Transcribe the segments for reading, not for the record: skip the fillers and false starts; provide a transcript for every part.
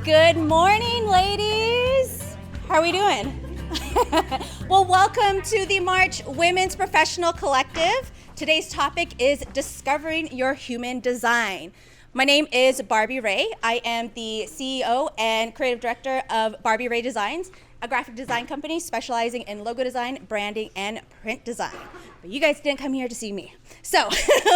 Good morning, ladies. How are we doing? Well, welcome to the March Women's Professional Collective. Today's topic is discovering your human design. My name is Barbie Ray. I am the CEO and creative director of Barbie Ray Designs, a graphic design company specializing in logo design, branding, and print design. But you guys didn't come here to see me. So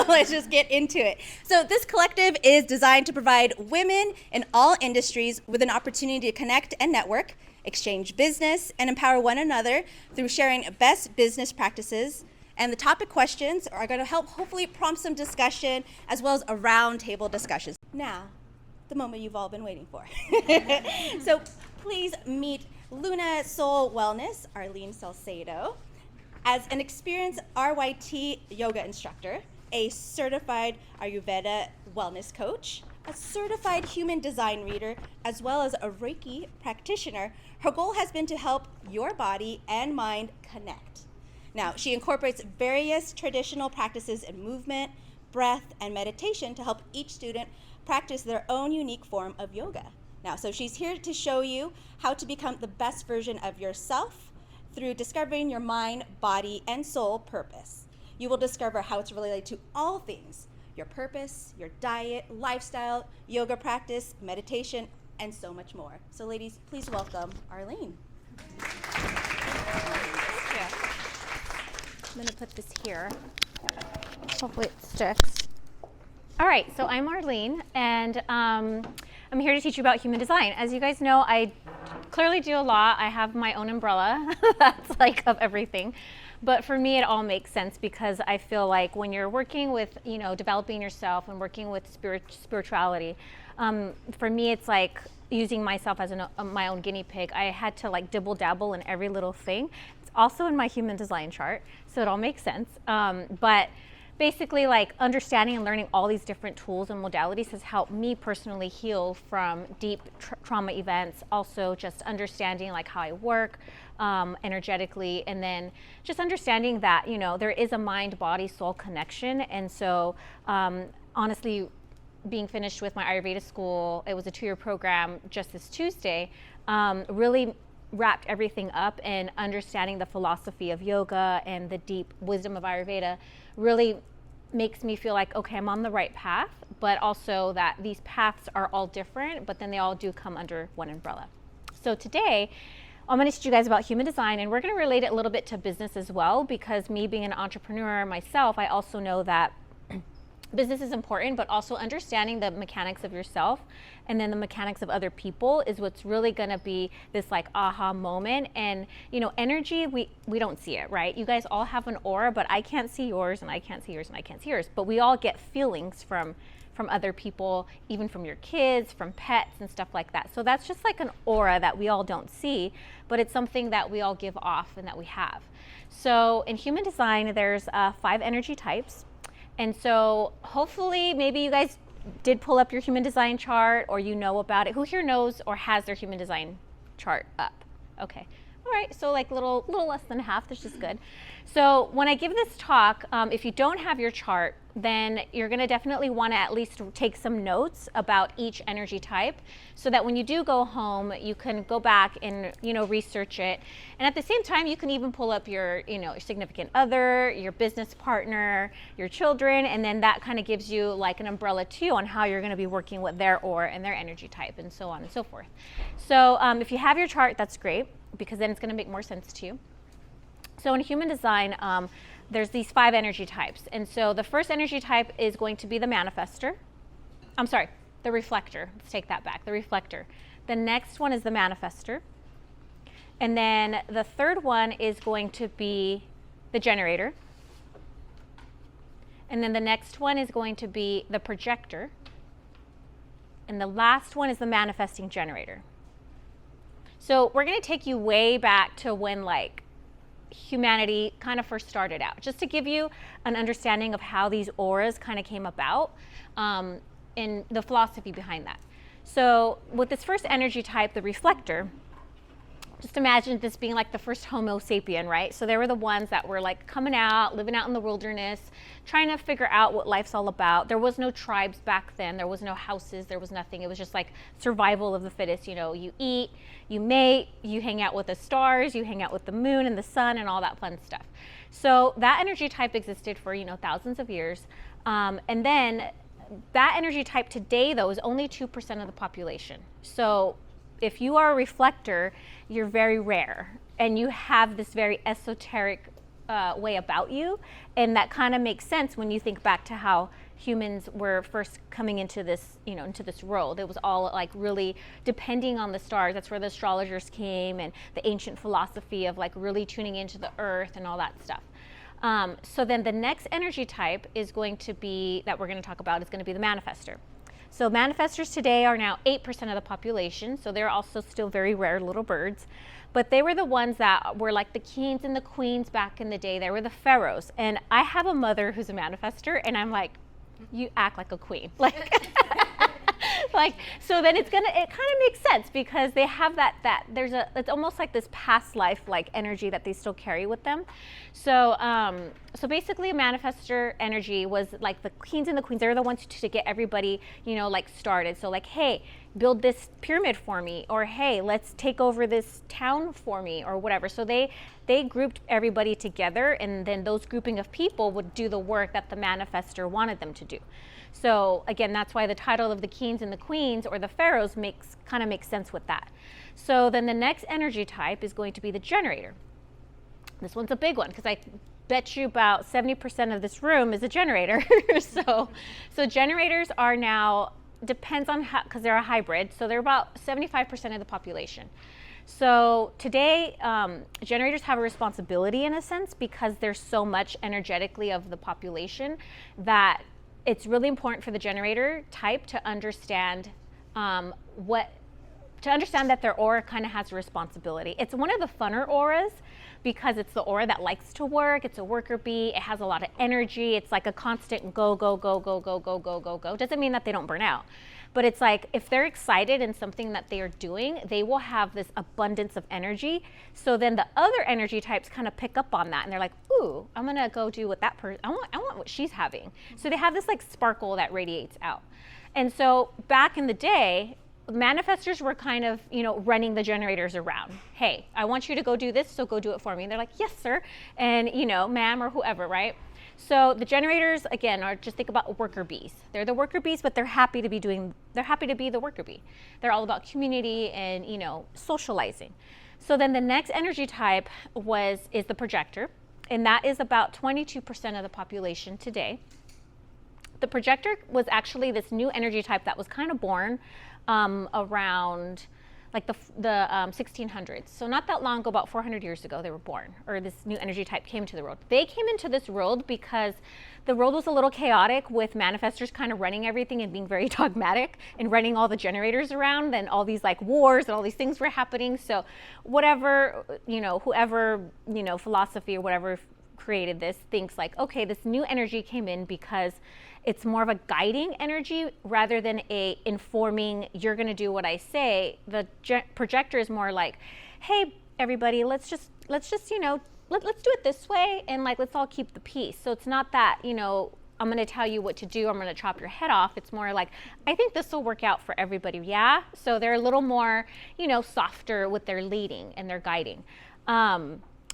let's just get into it. So this collective is designed to provide women in all industries with an opportunity to connect and network, exchange business, and empower one another through sharing best business practices. And the topic questions are going to help hopefully prompt some discussion as well as a roundtable discussion. Now, the moment you've all been waiting for. So please meet Luna Soul Wellness, Arlene Salcedo, as an experienced RYT yoga instructor, a certified Ayurveda wellness coach, a certified human design reader, as well as a Reiki practitioner. Her goal has been to help your body and mind connect. Now, she incorporates various traditional practices in movement, breath, and meditation to help each student practice their own unique form of yoga. Now, so she's here to show you how to become the best version of yourself through discovering your mind, body, and soul purpose. You will discover how it's related to all things: your purpose, your diet, lifestyle, yoga practice, meditation, and so much more. So ladies, please welcome Arlene. I'm gonna put this here. Hopefully it sticks. All right, so I'm Arlene, and I'm here to teach you about human design. As you guys know, I clearly do a lot. I have my own umbrella that's like of everything. But for me, it all makes sense because I feel like when you're working with, developing yourself and working with spirituality, for me, it's like using myself as my own guinea pig. I had to like dibble dabble in every little thing. It's also in my human design chart, so it all makes sense. But basically, like understanding and learning all these different tools and modalities has helped me personally heal from deep trauma events. Also, just understanding like how I work energetically, and then just understanding that there is a mind, body, soul connection. And so, honestly, being finished with my Ayurveda school, it was a 2-year program just this Tuesday, really wrapped everything up, and understanding the philosophy of yoga and the deep wisdom of Ayurveda really makes me feel like, okay, I'm on the right path, but also that these paths are all different, but then they all do come under one umbrella. So today, I'm going to teach you guys about human design, and we're going to relate it a little bit to business as well, because me being an entrepreneur myself, I also know that business is important, but also understanding the mechanics of yourself and then the mechanics of other people is what's really going to be this like aha moment. And energy, we don't see it, right? You guys all have an aura, but I can't see yours, and I can't see yours, and I can't see yours. But we all get feelings from other people, even from your kids, from pets and stuff like that. So that's just like an aura that we all don't see, but it's something that we all give off and that we have. So in human design, there's 5 energy types. And so hopefully maybe you guys did pull up your human design chart, or you know about it. Who here knows or has their human design chart up? Okay. All right, so like little less than half, that's just good. So when I give this talk, if you don't have your chart, then you're gonna definitely wanna at least take some notes about each energy type, so that when you do go home, you can go back and research it. And at the same time, you can even pull up your significant other, your business partner, your children, and then that kind of gives you like an umbrella too on how you're gonna be working with their aura and their energy type, and so on and so forth. So if you have your chart, that's great, because then it's going to make more sense to you. So in human design, there's these 5 energy types. And so the first energy type is going to be the manifestor. I'm sorry, the reflector. Let's take that back, the reflector. The next one is the manifestor. And then the third one is going to be the generator. And then the next one is going to be the projector. And the last one is the manifesting generator. So we're going to take you way back to when like humanity kind of first started out, just to give you an understanding of how these auras kind of came about, and the philosophy behind that. So with this first energy type, the reflector, just imagine this being like the first Homo sapien, right? So they were the ones that were like coming out, living out in the wilderness, trying to figure out what life's all about. There was no tribes back then. There was no houses. There was nothing. It was just like survival of the fittest. You know, you eat, you mate, you hang out with the stars, you hang out with the moon and the sun and all that fun stuff. So that energy type existed for, you know, thousands of years. And then that energy type today, though, is only 2% of the population. So if you are a reflector, you're very rare and you have this very esoteric way about you, and that kind of makes sense when you think back to how humans were first coming into this, you know, into this world. It was all like really depending on the stars. That's where the astrologers came, and the ancient philosophy of like really tuning into the earth and all that stuff. So then the next energy type is going to be, that we're going to talk about, is going to be the manifestor. So manifestors today are now 8% of the population, so they're also still very rare little birds. But they were the ones that were like the kings and the queens back in the day. They were the pharaohs. And I have a mother who's a manifestor, and I'm like, you act like a queen. Like, so then it kind of makes sense, because they have it's almost like this past life like energy that they still carry with them. So so basically a manifestor energy was like the kings and the queens. They're the ones to get everybody, you know, like started. So like, hey, build this pyramid for me, or hey, let's take over this town for me, or whatever. So they grouped everybody together, and then those grouping of people would do the work that the manifestor wanted them to do. So again, that's why the title of the kings and the queens, or the pharaohs, kind of makes sense with that. So then the next energy type is going to be the generator. This one's a big one, because I bet you about 70% of this room is a generator. so generators are now, depends on how, because they're a hybrid, so they're about 75% of the population. So today, generators have a responsibility in a sense, because there's so much energetically of the population that it's really important for the generator type to understand that their aura kind of has a responsibility. It's one of the funner auras, because it's the aura that likes to work. It's a worker bee. It has a lot of energy. It's like a constant go, go, go, go, go, go, go, go, go. Doesn't mean that they don't burn out. But it's like, if they're excited in something that they are doing, they will have this abundance of energy. So then the other energy types kind of pick up on that, and they're like, ooh, I'm gonna go do what that person, I want what she's having. So they have this like sparkle that radiates out. And so back in the day, manifestors were kind of, you know, running the generators around. Hey, I want you to go do this, so go do it for me. And they're like, yes, sir. And, you know, ma'am, or whoever, right? So the generators, again, are, just think about worker bees. They're the worker bees, but they're happy to be the worker bee. They're all about community and, you know, socializing. So then the next energy type is the projector, and that is about 22% of the population today. The projector was actually this new energy type that was kind of born around like the 1600s. So not that long ago, about 400 years ago, they were born, or this new energy type came to the world. They came into this world because the world was a little chaotic, with manifestors kind of running everything and being very dogmatic and running all the generators around, and all these like wars and all these things were happening. So whatever, you know, whoever, you know, philosophy or whatever created this thinks like, okay, this new energy came in because it's more of a guiding energy rather than a informing, you're going to do what I say. The projector is more like, hey, everybody, let's just you know, let's do it this way, and like, let's all keep the peace. So it's not that, you know, I'm going to tell you what to do, I'm going to chop your head off. It's more like, I think this will work out for everybody. Yeah. So they're a little more, you know, softer with their leading and their guiding.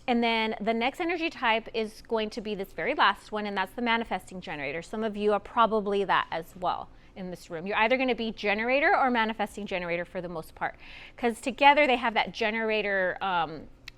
And then the next energy type is going to be this very last one, and that's the manifesting generator. Some of you are probably that as well in this room. You're either going to be generator or manifesting generator for the most part, because together they have that generator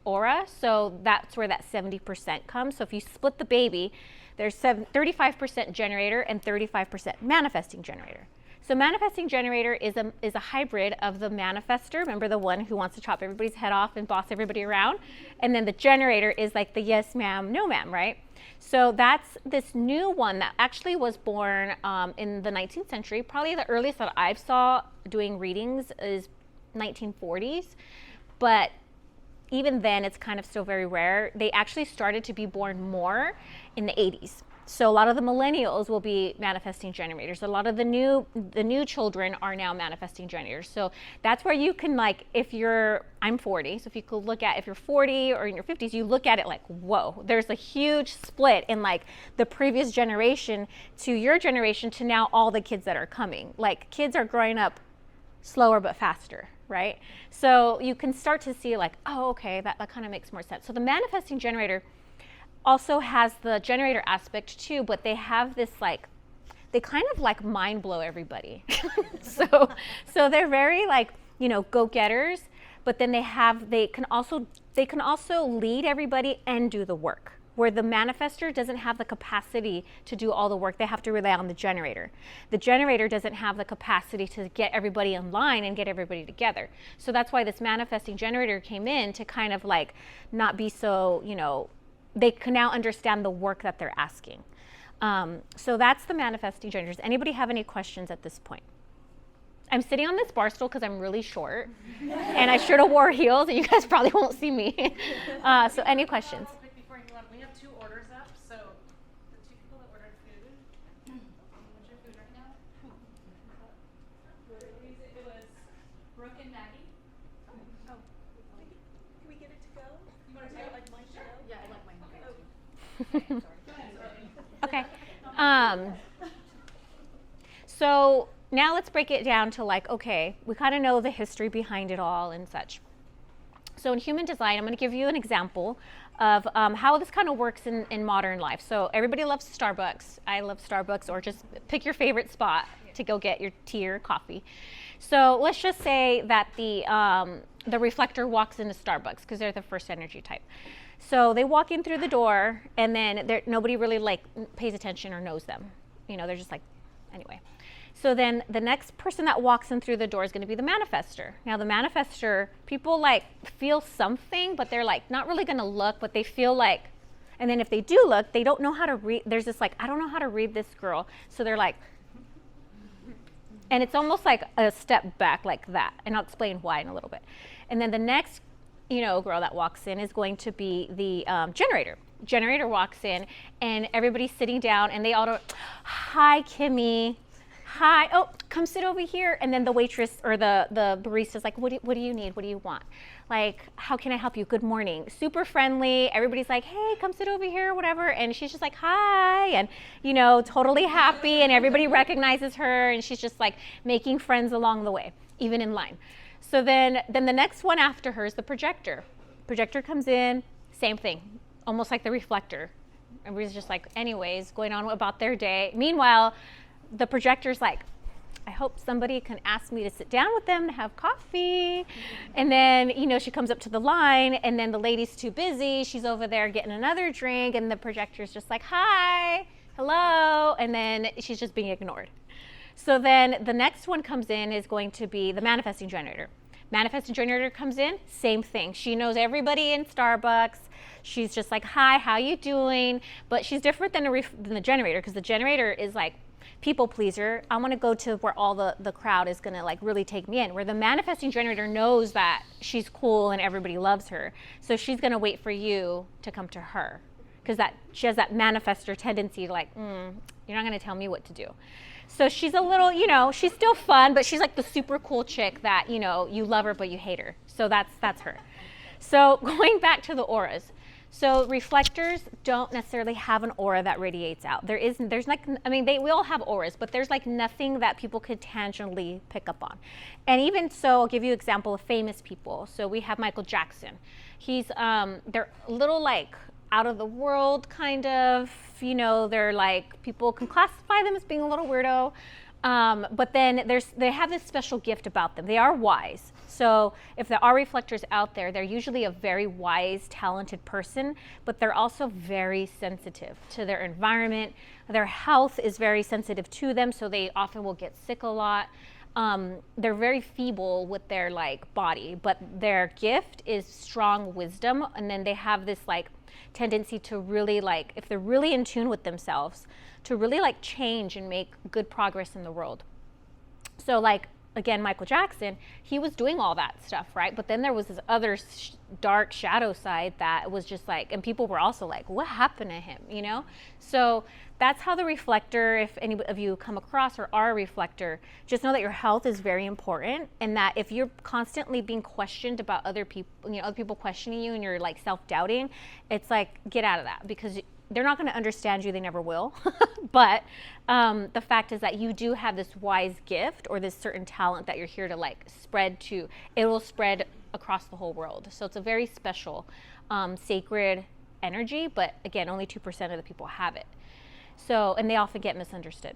aura. So that's where that 70% comes. So if you split the baby, there's 35% generator and 35% manifesting generator. So manifesting generator is a hybrid of the manifestor, remember the one who wants to chop everybody's head off and boss everybody around, and then the generator is like the yes ma'am, no ma'am, right? So that's this new one that actually was born in the 19th century. Probably the earliest that I saw doing readings is 1940s, but even then it's kind of still very rare. They actually started to be born more in the 80s. So a lot of the millennials will be manifesting generators. A lot of the new children are now manifesting generators. So that's where you can, like, I'm 40, so if you could look at, if you're 40 or in your 50s, you look at it like, whoa, there's a huge split in like the previous generation to your generation to now all the kids that are coming. Like, kids are growing up slower but faster, right? So you can start to see like, oh, okay, that kind of makes more sense. So the manifesting generator also has the generator aspect too, but they have this like, they kind of like mind blow everybody. so they're very like, you know, go-getters, but then they can also lead everybody and do the work, where the manifestor doesn't have the capacity to do all the work. They have to rely on the generator. The generator doesn't have the capacity to get everybody in line and get everybody together. So that's why this manifesting generator came in to kind of like not be so, you know, they can now understand the work that they're asking. So that's the manifesting generators. Anybody have any questions at this point? I'm sitting on this bar stool because I'm really short and I should have wore heels and you guys probably won't see me. So any questions? We have 2 orders up, so the 2 people that ordered food, what's your food right now? It was Brooke and Maggie. Oh. Can we get it to go? You want to take it like mine? Sure. Yeah, I like mine. Okay. So now let's break it down to like, okay, we kind of know the history behind it all and such. So in human design, I'm going to give you an example of how this kind of works in modern life. So everybody loves Starbucks. I love Starbucks, or just pick your favorite spot to go get your tea or coffee. So let's just say that the reflector walks into Starbucks because they're the first energy type. So they walk in through the door, and then nobody really like pays attention or knows them. You know, they're just like, anyway. So then the next person that walks in through the door is going to be the manifestor. Now the manifestor, people like feel something, but they're like not really going to look, but they feel like, and then if they do look, they don't know how to read. There's this like, I don't know how to read this girl. So they're like, and it's almost like a step back like that. And I'll explain why in a little bit. And then the next, you know, girl that walks in is going to be the generator. Generator walks in and everybody's sitting down and they all go, hi, Kimmy. Hi, oh, come sit over here. And then the waitress or the barista's like, what do you need? What do you want? Like, how can I help you? Good morning. Super friendly. Everybody's like, hey, come sit over here, whatever. And she's just like, hi. And, you know, totally happy. And everybody recognizes her. And she's just like making friends along the way, even in line. So then the next one after her is the projector. Projector comes in, same thing, almost like the reflector. Everybody's just like, anyways, going on about their day. Meanwhile, the projector's like, I hope somebody can ask me to sit down with them to have coffee. And then, you know, she comes up to the line and then the lady's too busy. She's over there getting another drink and the projector's just like, hi, hello. And then she's just being ignored. So then the next one comes in is going to be the manifesting generator. Manifesting generator comes in, same thing. She knows everybody in Starbucks. She's just like, hi, how you doing? But she's different than the generator, because the generator is like, people pleaser. I want to go to where all the crowd is going to like really take me in, where the manifesting generator knows that she's cool and everybody loves her. So she's going to wait for you to come to her, because she has that manifestor tendency to like, you're not going to tell me what to do. So she's a little, you know, she's still fun, but she's like the super cool chick that, you know, you love her, but you hate her. So that's her. So going back to the auras. So reflectors don't necessarily have an aura that radiates out. There's like, I mean, we all have auras, but there's like nothing that people could tangibly pick up on. And even so, I'll give you an example of famous people. So we have Michael Jackson. He's, they're a little like out of the world kind of, you know, they're like, people can classify them as being a little weirdo. But then they have this special gift about them. They are wise. So if there are reflectors out there, they're usually a very wise, talented person, but they're also very sensitive to their environment. Their health is very sensitive to them, so they often will get sick a lot. They're very feeble with their like body, but their gift is strong wisdom. And then they have this like tendency to really like, if they're really in tune with themselves, to really like change and make good progress in the world. So like again, Michael Jackson, he was doing all that stuff, right? But then there was this other dark shadow side that was just like, and people were also like, what happened to him, you know? So that's how the reflector, if any of you come across or are a reflector, just know that your health is very important, and that if you're constantly being questioned about other people, you know, other people questioning you and you're like self-doubting, it's like, get out of that, because they're not going to understand you. They never will. But the fact is that you do have this wise gift or this certain talent that you're here to like spread to. It will spread across the whole world. So it's a very special, sacred energy. But again, only 2% of the people have it. So, and they often get misunderstood.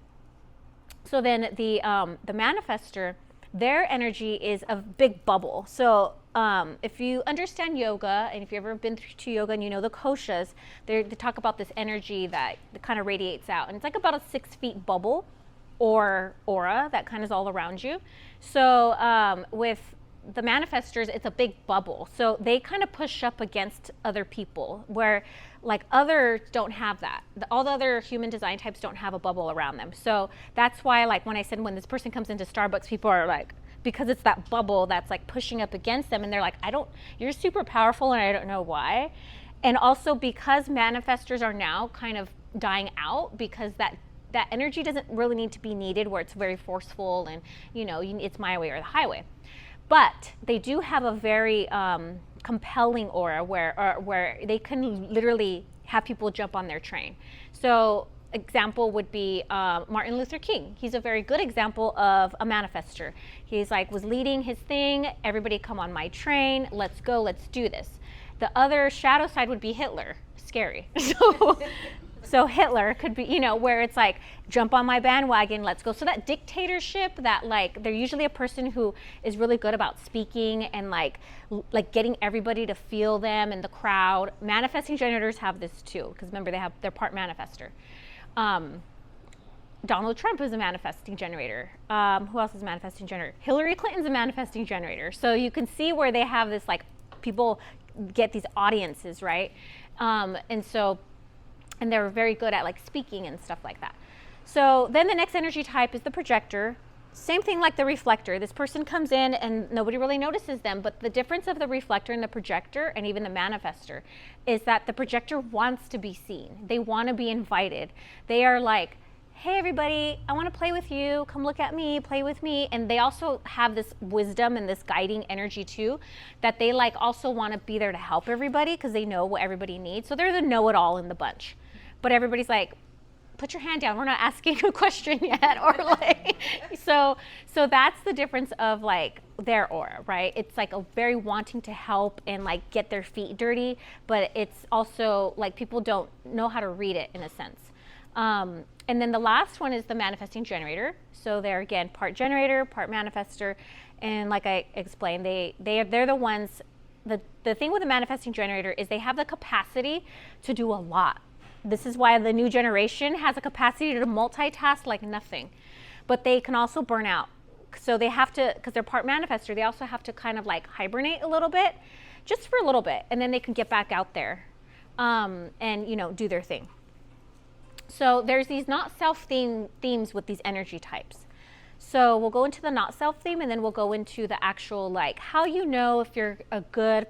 So then the manifestor, their energy is a big bubble. So if you understand yoga, and if you've ever been to yoga and you know the koshas, they talk about this energy that kind of radiates out. And it's like about a 6 feet bubble or aura that kind of is all around you. So with the manifestors, it's a big bubble. So they kind of push up against other people, where like others don't have that. All the other human design types don't have a bubble around them. So that's why, like when I said, when this person comes into Starbucks, people are like, because it's that bubble that's like pushing up against them, and they're like, you're super powerful and I don't know why. And also because manifestors are now kind of dying out, because that energy doesn't really need to be needed, where it's very forceful and, you know, it's my way or the highway. But they do have a very compelling aura where they can literally have people jump on their train. So example would be Martin Luther King. He's a very good example of a manifestor. He's like, was leading his thing, everybody come on my train, let's go, let's do this. The other shadow side would be Hitler. Scary. So Hitler could be, you know, where it's like, jump on my bandwagon, let's go. So that dictatorship, that like, they're usually a person who is really good about speaking and like getting everybody to feel them in the crowd. Manifesting generators have this too, because remember, they're part manifestor. Donald Trump is a manifesting generator. Who else is a manifesting generator? Hillary Clinton's a manifesting generator. So you can see where they have this, like, people get these audiences, right? And they're very good at like speaking and stuff like that. So then the next energy type is the projector. Same thing like the reflector. This person comes in and nobody really notices them, but the difference of the reflector and the projector and even the manifestor is that the projector wants to be seen. They want to be invited. They are like, hey everybody, I want to play with you. Come look at me, play with me. And they also have this wisdom and this guiding energy too, that they like also want to be there to help everybody because they know what everybody needs. So they're the know-it-all in the bunch. But everybody's like, put your hand down, we're not asking a question yet, or like, so that's the difference of like their aura, right? It's like a very wanting to help and like get their feet dirty, but it's also like people don't know how to read it in a sense. And then the last one is the manifesting generator. So they're again part generator, part manifestor, and like I explained, they're the ones. The thing with the manifesting generator is they have the capacity to do a lot. This is why the new generation has a capacity to multitask like nothing. But they can also burn out. So they have to, because they're part manifestor, they also have to kind of like hibernate a little bit, just for a little bit, and then they can get back out there and, you know, do their thing. So there's these not self themes with these energy types. So we'll go into the not self theme, and then we'll go into the actual like how you know if you're a good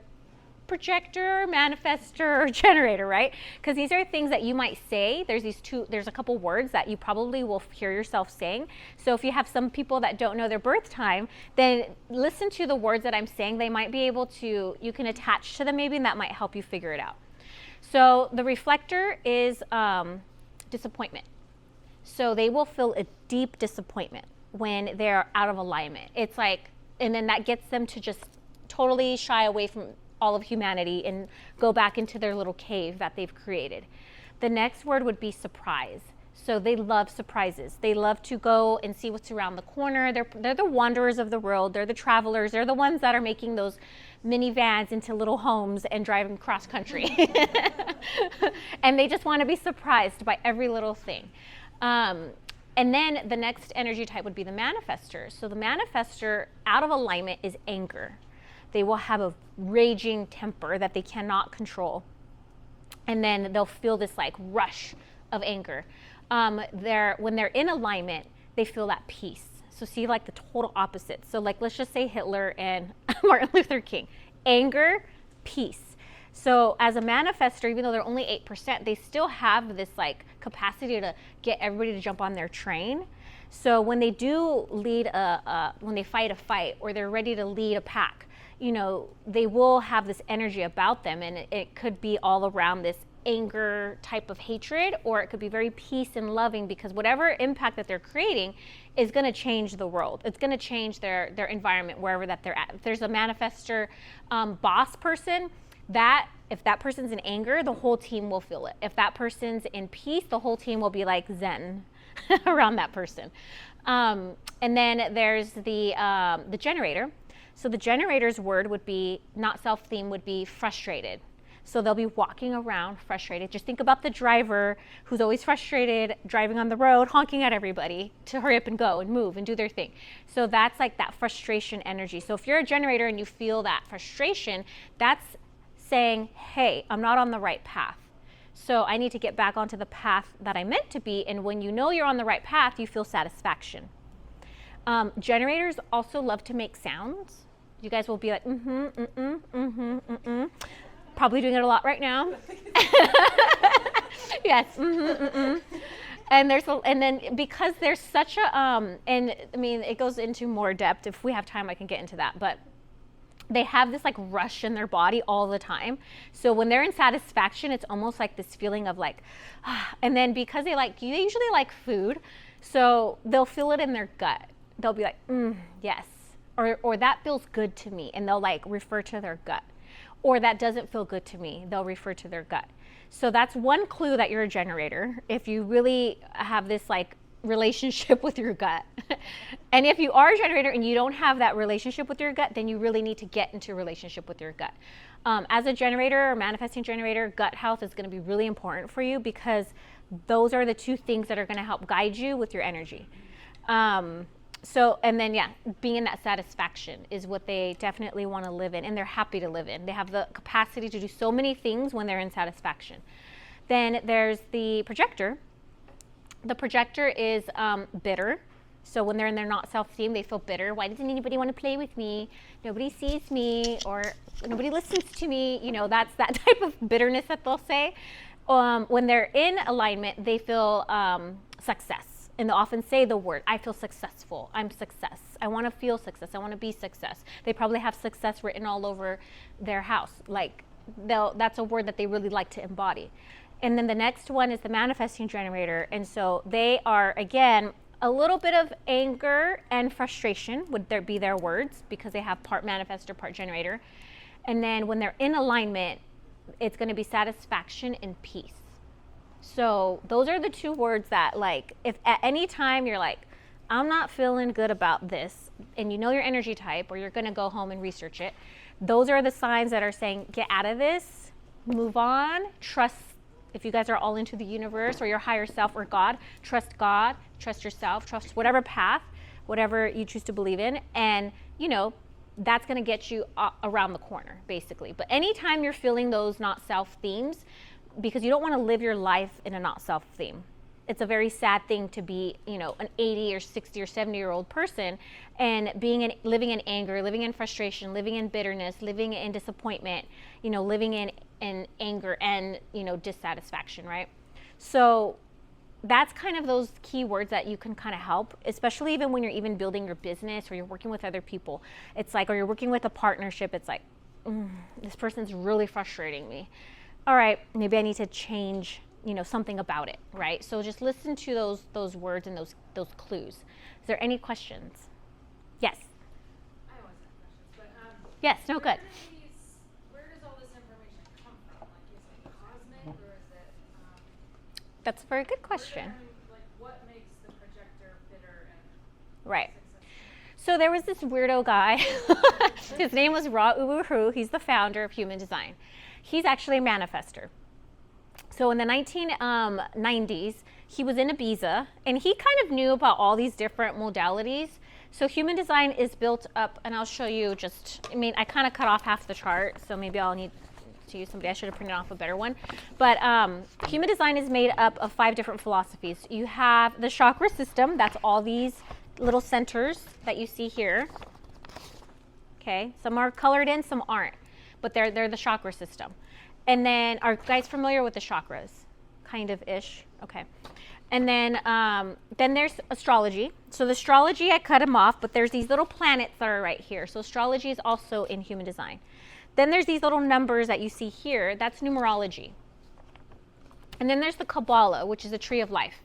projector, manifestor, or generator, right? Because these are things that you might say. There's a couple words that you probably will hear yourself saying. So if you have some people that don't know their birth time, then listen to the words that I'm saying. They might be able to, you can attach to them maybe, and that might help you figure it out. So the reflector is disappointment. So they will feel a deep disappointment when they're out of alignment. It's like, and then that gets them to just totally shy away from all of humanity and go back into their little cave that they've created. The next word would be surprise. So they love surprises. They love to go and see what's around the corner. They're the wanderers of the world. They're the travelers. They're the ones that are making those minivans into little homes and driving cross country. And they just want to be surprised by every little thing. And then the next energy type would be the manifestor. So the manifestor, out of alignment, is anger. They will have a raging temper that they cannot control. And then they'll feel this like rush of anger. When they're in alignment, they feel that peace. So see like the total opposite. So like let's just say Hitler and Martin Luther King. Anger, peace. So as a manifestor, even though they're only 8%, they still have this like capacity to get everybody to jump on their train. So when they do lead when they fight a fight or they're ready to lead a pack, you know, they will have this energy about them, and it could be all around this anger type of hatred, or it could be very peace and loving, because whatever impact that they're creating is going to change the world. It's going to change their environment wherever that they're at. If there's a manifestor boss person, that if that person's in anger, the whole team will feel it. If that person's in peace, the whole team will be like zen around that person. And then there's the generator. So the generator's word would be, not self-theme, would be frustrated. So they'll be walking around frustrated. Just think about the driver who's always frustrated, driving on the road, honking at everybody to hurry up and go and move and do their thing. So that's like that frustration energy. So if you're a generator and you feel that frustration, that's saying, hey, I'm not on the right path. So I need to get back onto the path that I meant to be. And when you know you're on the right path, you feel satisfaction. Generators also love to make sounds. You guys will be like, probably doing it a lot right now. Yes. And then because there's such a and I mean it goes into more depth. If we have time, I can get into that. But they have this like rush in their body all the time. So when they're in satisfaction, it's almost like this feeling of like, and then because they usually like food, so they'll feel it in their gut. They'll be like, yes, or that feels good to me, and they'll like refer to their gut. Or that doesn't feel good to me, they'll refer to their gut. So that's one clue that you're a generator, if you really have this like relationship with your gut. And if you are a generator and you don't have that relationship with your gut, then you really need to get into a relationship with your gut. As a generator or manifesting generator, gut health is going to be really important for you, because those are the two things that are going to help guide you with your energy. So, and then, yeah, being in that satisfaction is what they definitely want to live in, and they're happy to live in. They have the capacity to do so many things when they're in satisfaction. Then there's the projector. The projector is bitter. So when they're in their not self-esteem, they feel bitter. Why doesn't anybody want to play with me? Nobody sees me, or nobody listens to me. You know, that's that type of bitterness that they'll say. When they're in alignment, they feel success. And they'll often say the word, I feel successful, I'm success. I want to feel success, I want to be success. They probably have success written all over their house. Like, that's a word that they really like to embody. And then the next one is the manifesting generator. And so they are, again, a little bit of anger and frustration would be their words, because they have part manifestor, part generator. And then when they're in alignment, it's going to be satisfaction and peace. So those are the two words that, like, if at any time you're like, I'm not feeling good about this, and you know your energy type, or you're going to go home and research it, those are the signs that are saying, get out of this, move on, trust. If you guys are all into the universe or your higher self or God, trust yourself, trust whatever path, whatever you choose to believe in. And, you know, that's going to get you around the corner, basically. But anytime you're feeling those not self themes, because you don't want to live your life in a not self theme. It's a very sad thing to be, you know, an 80 or 60 or 70-year-old person and living in anger, living in frustration, living in bitterness, living in disappointment, you know, living in anger and, you know, dissatisfaction, right? So that's kind of those key words that you can kind of help, especially even when you're even building your business or you're working with other people. It's like, or you're working with a partnership, it's like, this person's really frustrating me. All right, maybe I need to change, you know, something about it, right? So just listen to those words and those clues. Is there any questions? Yes. I always have questions, but yes, no, good. Where does all this information come from? Like, is it cosmic, or is it? That's a very good question. What makes the projector bitter and right? Successful? So there was this weirdo guy. His name was Ra Uru. He's the founder of human design. He's actually a manifestor. So in the 1990s, he was in Ibiza, and he kind of knew about all these different modalities. So human design is built up, and I'll show you I kind of cut off half the chart, so maybe I'll need to use somebody. I should have printed off a better one. But human design is made up of 5 different philosophies. You have the chakra system, that's all these little centers that you see here. Okay, some are colored in, some aren't, but they're the chakra system. And then, are you guys familiar with the chakras? Kind of ish. Okay. And then there's astrology. So the astrology, I cut them off, but there's these little planets that are right here. So astrology is also in human design. Then there's these little numbers that you see here. That's numerology. And then there's the Kabbalah, which is a tree of life.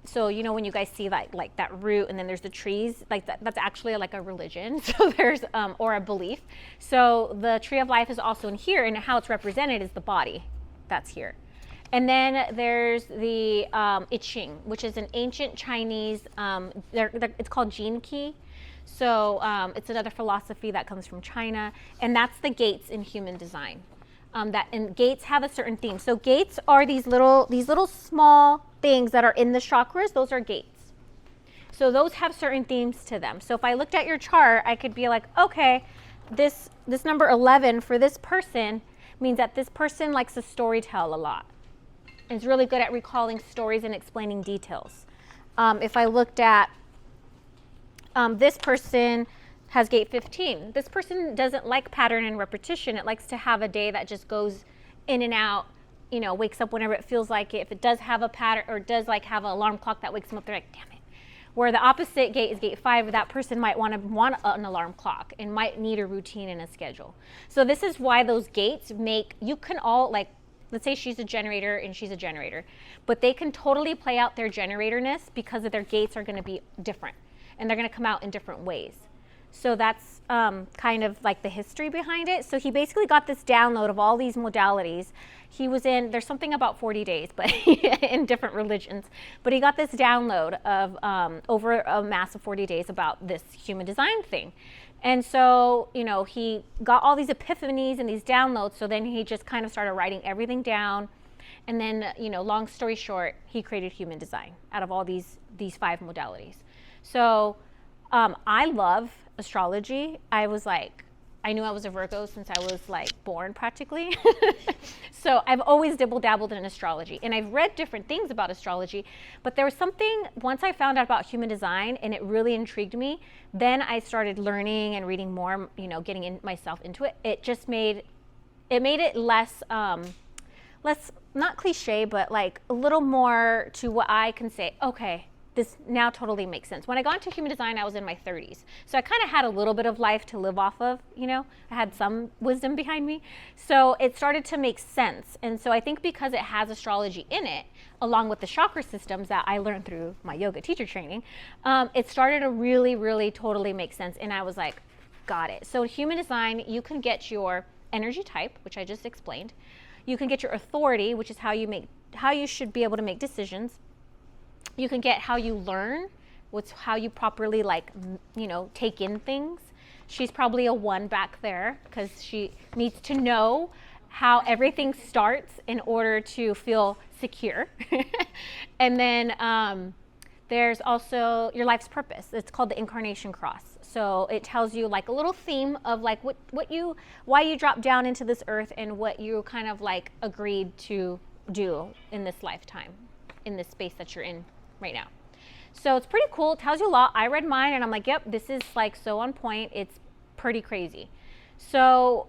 So you know when you guys see like that root, and then there's the trees, like that's actually like a religion. So there's or a belief. So the tree of life is also in here, and how it's represented is the body. That's here. And then there's the I Ching, which is an ancient Chinese. It's called Gene Key. So it's another philosophy that comes from China, and that's the gates in human design. And gates have a certain theme. So gates are these little small things that are in the chakras. Those are gates. So those have certain themes to them. So if I looked at your chart, I could be like, okay, this number 11 for this person means that this person likes to storytell a lot. And is really good at recalling stories and explaining details. If I looked at this person has gate 15. This person doesn't like pattern and repetition. It likes to have a day that just goes in and out, you know, wakes up whenever it feels like it. If it does have a pattern or does like have an alarm clock that wakes them up, they're like, damn it. Where the opposite gate is gate 5, that person might want an alarm clock and might need a routine and a schedule. So this is why those gates make, you can all like, let's say she's a generator and she's a generator, but they can totally play out their generatorness because of their gates are going to be different and they're going to come out in different ways. So that's kind of like the history behind it. So he basically got this download of all these modalities. He was in, there's something about 40 days, but in different religions. But he got this download of over a mass of 40 days about this human design thing. And so, you know, he got all these epiphanies and these downloads. So then he just kind of started writing everything down. And then, you know, long story short, he created human design out of all these 5 modalities. So I love astrology. I knew I was a Virgo since I was like born practically. So I've always dabbled in astrology, and I've read different things about astrology, but there was something, once I found out about human design and it really intrigued me, then I started learning and reading more, you know, getting myself into it. It just made it less, not cliche, but like a little more to what I can say, okay, this now totally makes sense. When I got into human design, I was in my 30s. So I kind of had a little bit of life to live off of, you know. I had some wisdom behind me. So it started to make sense. And so I think because it has astrology in it, along with the chakra systems that I learned through my yoga teacher training, it started to really, really totally make sense. And I was like, got it. So human design, you can get your energy type, which I just explained. You can get your authority, which is how you should be able to make decisions. You can get how you learn, how you properly take in things. She's probably a 1 back there because she needs to know how everything starts in order to feel secure. And then there's also your life's purpose. It's called the Incarnation Cross. So it tells you like a little theme of like why you dropped down into this earth and what you kind of like agreed to do in this lifetime, in this space that you're in right now. So it's pretty cool. It tells you a lot. I read mine and I'm like, yep, this is like so on point. It's pretty crazy. So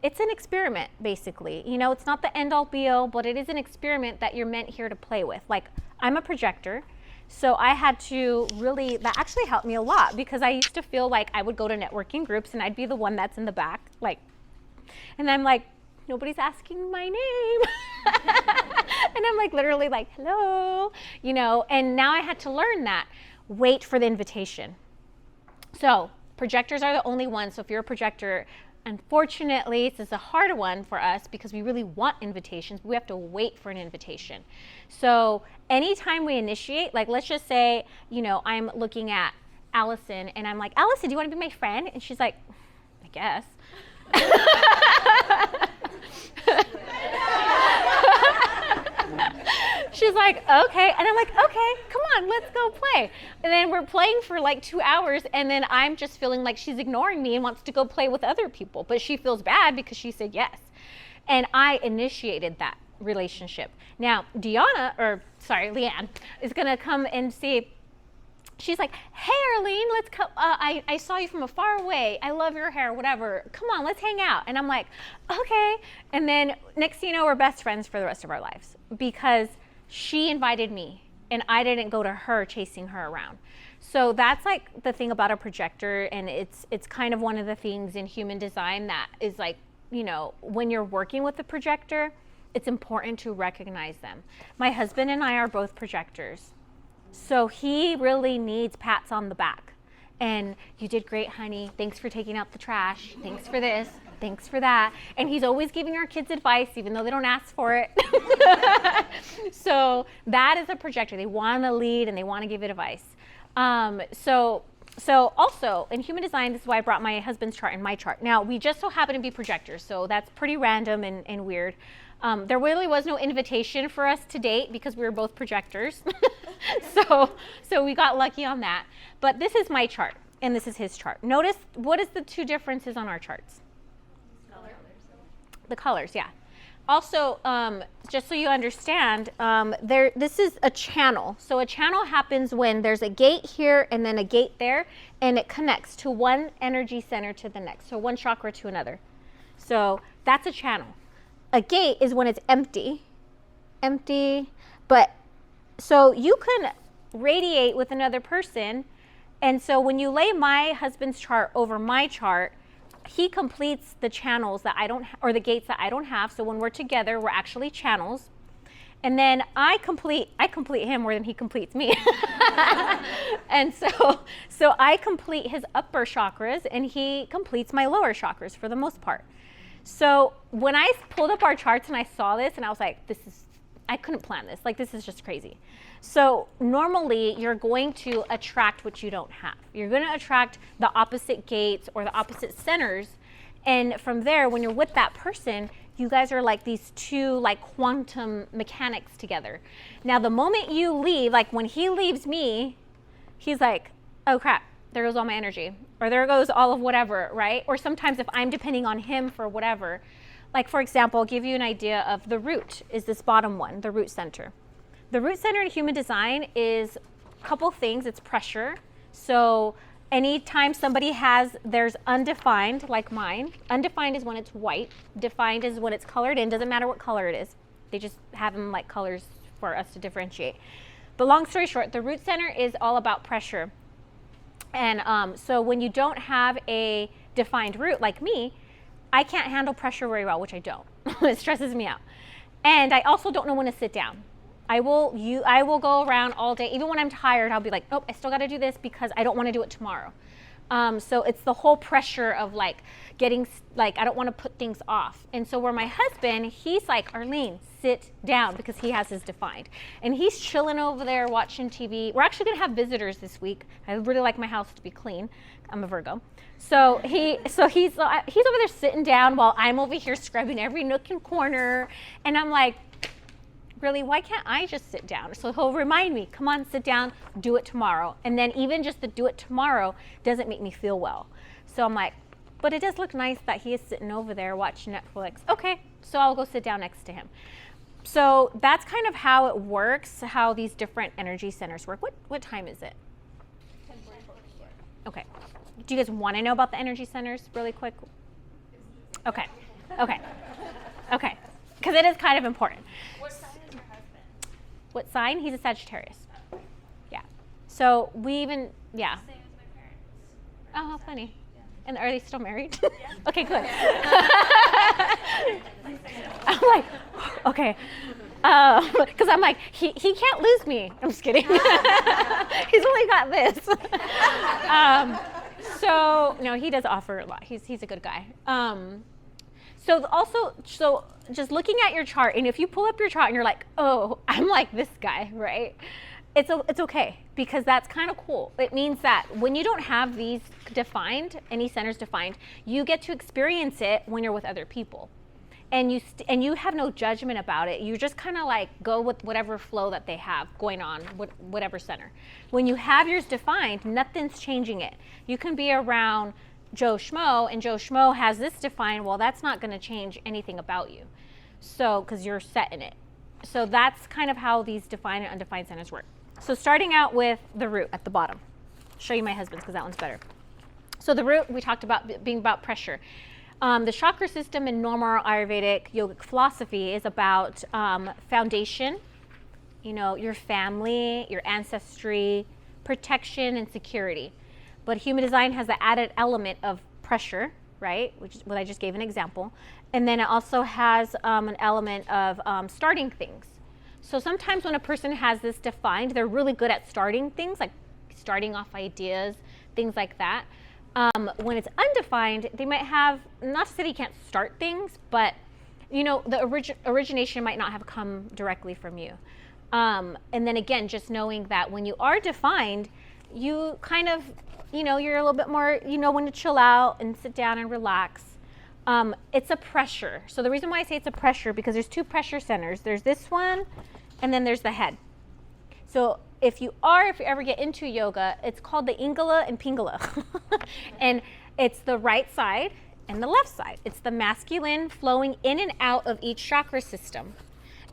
it's an experiment, basically. You know, it's not the end all be all, but it is an experiment that you're meant here to play with. Like, I'm a projector, so I had to really, that actually helped me a lot because I used to feel like I would go to networking groups and I'd be the one that's in the back, like, and I'm like, nobody's asking my name. And I'm like literally like, hello, you know, and now I had to learn that. Wait for the invitation. So projectors are the only ones. So if you're a projector, unfortunately, this is a hard one for us because we really want invitations, but we have to wait for an invitation. So anytime we initiate, like let's just say, you know, I'm looking at Allison and I'm like, Allison, do you want to be my friend? And she's like, I guess. She's like, okay. And I'm like, okay, come on, let's go play. And then we're playing for like 2 hours and then I'm just feeling like she's ignoring me and wants to go play with other people. But she feels bad because she said yes. And I initiated that relationship. Now, Leanne is gonna come and see she's like, hey, Arlene, let's come. I saw you from afar away. I love your hair, whatever. Come on, let's hang out. And I'm like, okay. And then next thing you know, we're best friends for the rest of our lives because she invited me and I didn't go to her chasing her around. So that's like the thing about a projector, and it's kind of one of the things in human design that is like, you know, when you're working with a projector, it's important to recognize them. My husband and I are both projectors. So he really needs pats on the back. And you did great, honey. Thanks for taking out the trash. Thanks for this. Thanks for that. And he's always giving our kids advice, even though they don't ask for it. So that is a projector. They want to lead and they want to give advice. So also in human design, this is why I brought my husband's chart and my chart. Now, we just so happen to be projectors, so that's pretty random and weird. There really was no invitation for us to date because we were both projectors. So we got lucky on that. But this is my chart and this is his chart. Notice, what is the two differences on our charts? The colors, yeah. Also, just so you understand, this is a channel. So a channel happens when there's a gate here and then a gate there, and it connects to one energy center to the next, so one chakra to another. So that's a channel. A gate is when it's empty, but so you can radiate with another person. And so when you lay my husband's chart over my chart, he completes the channels that I don't, or the gates that I don't have. So when we're together, we're actually channels. And then I complete him more than he completes me. And so I complete his upper chakras and he completes my lower chakras for the most part. So when I pulled up our charts and I saw this and I was like, I couldn't plan this. Like, this is just crazy. So normally you're going to attract what you don't have. You're going to attract the opposite gates or the opposite centers. And from there, when you're with that person, you guys are like these two like quantum mechanics together. Now, the moment you leave, like when he leaves me, he's like, oh crap, there goes all my energy. Or there goes all of whatever, right? Or sometimes if I'm depending on him for whatever, like for example, I'll give you an idea of the root is this bottom one, the root center. The root center in human design is a couple things. It's pressure. So anytime somebody there's undefined, like mine. Undefined is when it's white. Defined is when it's colored in. Doesn't matter what color it is. They just have them like colors for us to differentiate. But long story short, the root center is all about pressure. And so when you don't have a defined root like me, I can't handle pressure very well, which I don't. It stresses me out. And I also don't know when to sit down. I will go around all day. Even when I'm tired, I'll be like, oh, I still got to do this because I don't want to do it tomorrow. So it's the whole pressure of like getting, like, I don't want to put things off. And so where my husband, he's like, Arlene, sit down, because he has his defined. And he's chilling over there watching TV. We're actually going to have visitors this week. I really like my house to be clean. I'm a Virgo. So he's over there sitting down while I'm over here scrubbing every nook and corner. And I'm like, really, why can't I just sit down? So he'll remind me, come on, sit down, do it tomorrow. And then even just to do it tomorrow doesn't make me feel well. So I'm like, but it does look nice that he is sitting over there watching Netflix. Okay, so I'll go sit down next to him. So that's kind of how it works, how these different energy centers work. What time is it? 10:44. Okay. Do you guys want to know about the energy centers really quick? Okay. Because it is kind of important. What sign is your husband? What sign? He's a Sagittarius. Yeah. So we even, yeah. Same as my parents. Oh, how funny. Yeah. And are they still married? Yeah. Okay, good. I'm like, okay. Because I'm like, he can't lose me. I'm just kidding. He's only got this. So, no, he does offer a lot. He's a good guy. So just looking at your chart, and if you pull up your chart and you're like, oh, I'm like this guy, right? It's okay, because that's kind of cool. It means that when you don't have these defined, any centers defined, you get to experience it when you're with other people. And you have no judgment about it. You just kind of like go with whatever flow that they have going on, whatever center. When you have yours defined, nothing's changing it. You can be around Joe Schmo, and Joe Schmo has this defined. Well, that's not going to change anything about you. So, because you're set in it. So that's kind of how these defined and undefined centers work. So starting out with the root at the bottom. show you my husband's because that one's better. So the root we talked about being about pressure. The chakra system in normal Ayurvedic yogic philosophy is about foundation, you know, your family, your ancestry, protection, and security. But human design has the added element of pressure, right, which is what I just gave an example. And then it also has an element of starting things. So sometimes when a person has this defined, they're really good at starting things, like starting off ideas, things like that. When it's undefined, they might have, not to say they can't start things, but you know, the origination might not have come directly from you. And then again, just knowing that when you are defined, you kind of, you know, you're a little bit more, you know when to chill out and sit down and relax. It's a pressure. So the reason why I say it's a pressure, because there's two pressure centers. There's this one, and then there's the head. So if you ever get into yoga, it's called the Ingala and Pingala. And it's the right side and the left side. It's the masculine flowing in and out of each chakra system.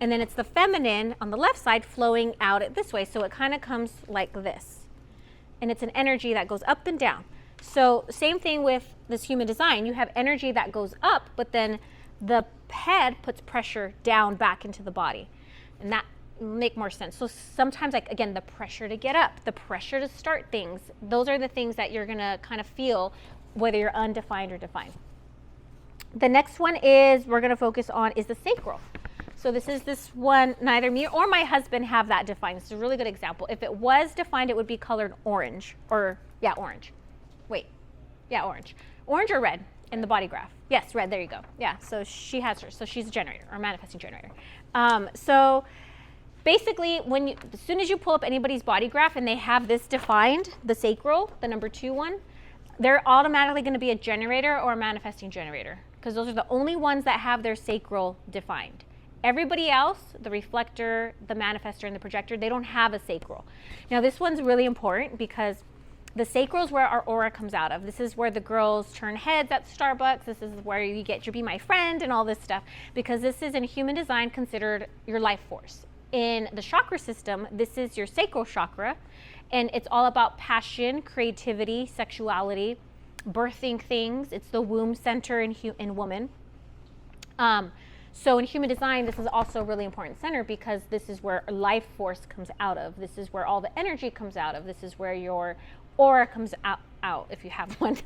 And then it's the feminine on the left side flowing out it this way. So it kind of comes like this. And it's an energy that goes up and down. So same thing with this human design. You have energy that goes up, but then the head puts pressure down back into the body. And that make more sense. So sometimes, like, again, the pressure to get up, the pressure to start things, those are the things that you're gonna kind of feel whether you're undefined or defined. The next one is we're gonna focus on is the sacral. So this one, neither me or my husband have that defined. This is a really good example. If it was defined, it would be colored orange, or orange. Wait, orange. Orange or red in the body graph. Yes, red, there you go. Yeah, so she has hers. So she's a generator, or manifesting generator. So basically, as soon as you pull up anybody's body graph and they have this defined, the sacral, the number 2 one, they're automatically going to be a generator or a manifesting generator, because those are the only ones that have their sacral defined. Everybody else, the reflector, the manifestor, and the projector, they don't have a sacral. Now this one's really important because the sacral is where our aura comes out of. This is where the girls turn heads at Starbucks. This is where you get your be my friend and all this stuff, because this is in human design considered your life force. In the chakra system, this is your sacral chakra, and it's all about passion, creativity, sexuality, birthing things. It's the womb center in woman. So in human design, this is also a really important center because this is where life force comes out of. This is where all the energy comes out of. This is where your aura comes out if you have one.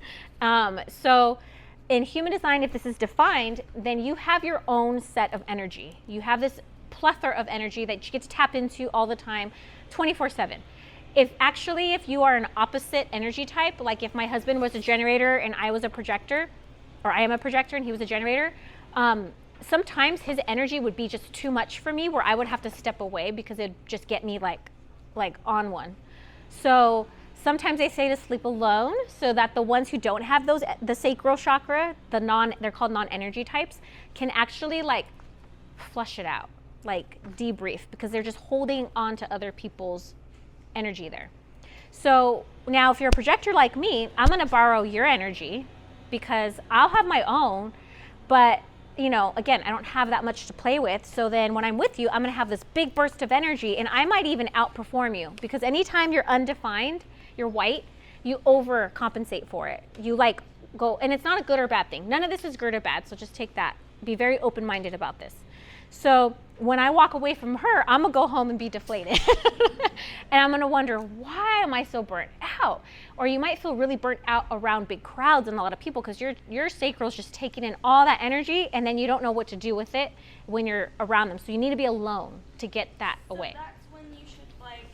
So in human design, if this is defined, then you have your own set of energy. You have this plethora of energy that you get to tap into all the time, 24/7. If you are an opposite energy type, like if my husband was a generator and I was a projector, or I am a projector and he was a generator, sometimes his energy would be just too much for me, where I would have to step away because it'd just get me like on one. So sometimes they say to sleep alone, so that the ones who don't have the sacral chakra, they're called non-energy types, can actually like flush it out, like debrief, because they're just holding on to other people's energy there. So now if you're a projector like me, I'm going to borrow your energy because I'll have my own, but you know, again, I don't have that much to play with. So then when I'm with you, I'm going to have this big burst of energy, and I might even outperform you, because anytime you're undefined, you're white, you overcompensate for it. You like go, and it's not a good or bad thing. None of this is good or bad. So just take that. Be very open-minded about this. So when I walk away from her, I'm gonna go home and be deflated. And I'm gonna wonder, why am I so burnt out? Or you might feel really burnt out around big crowds and a lot of people, because your sacral is just taking in all that energy, and then you don't know what to do with it when you're around them. So you need to be alone to get that away. So that's when you should like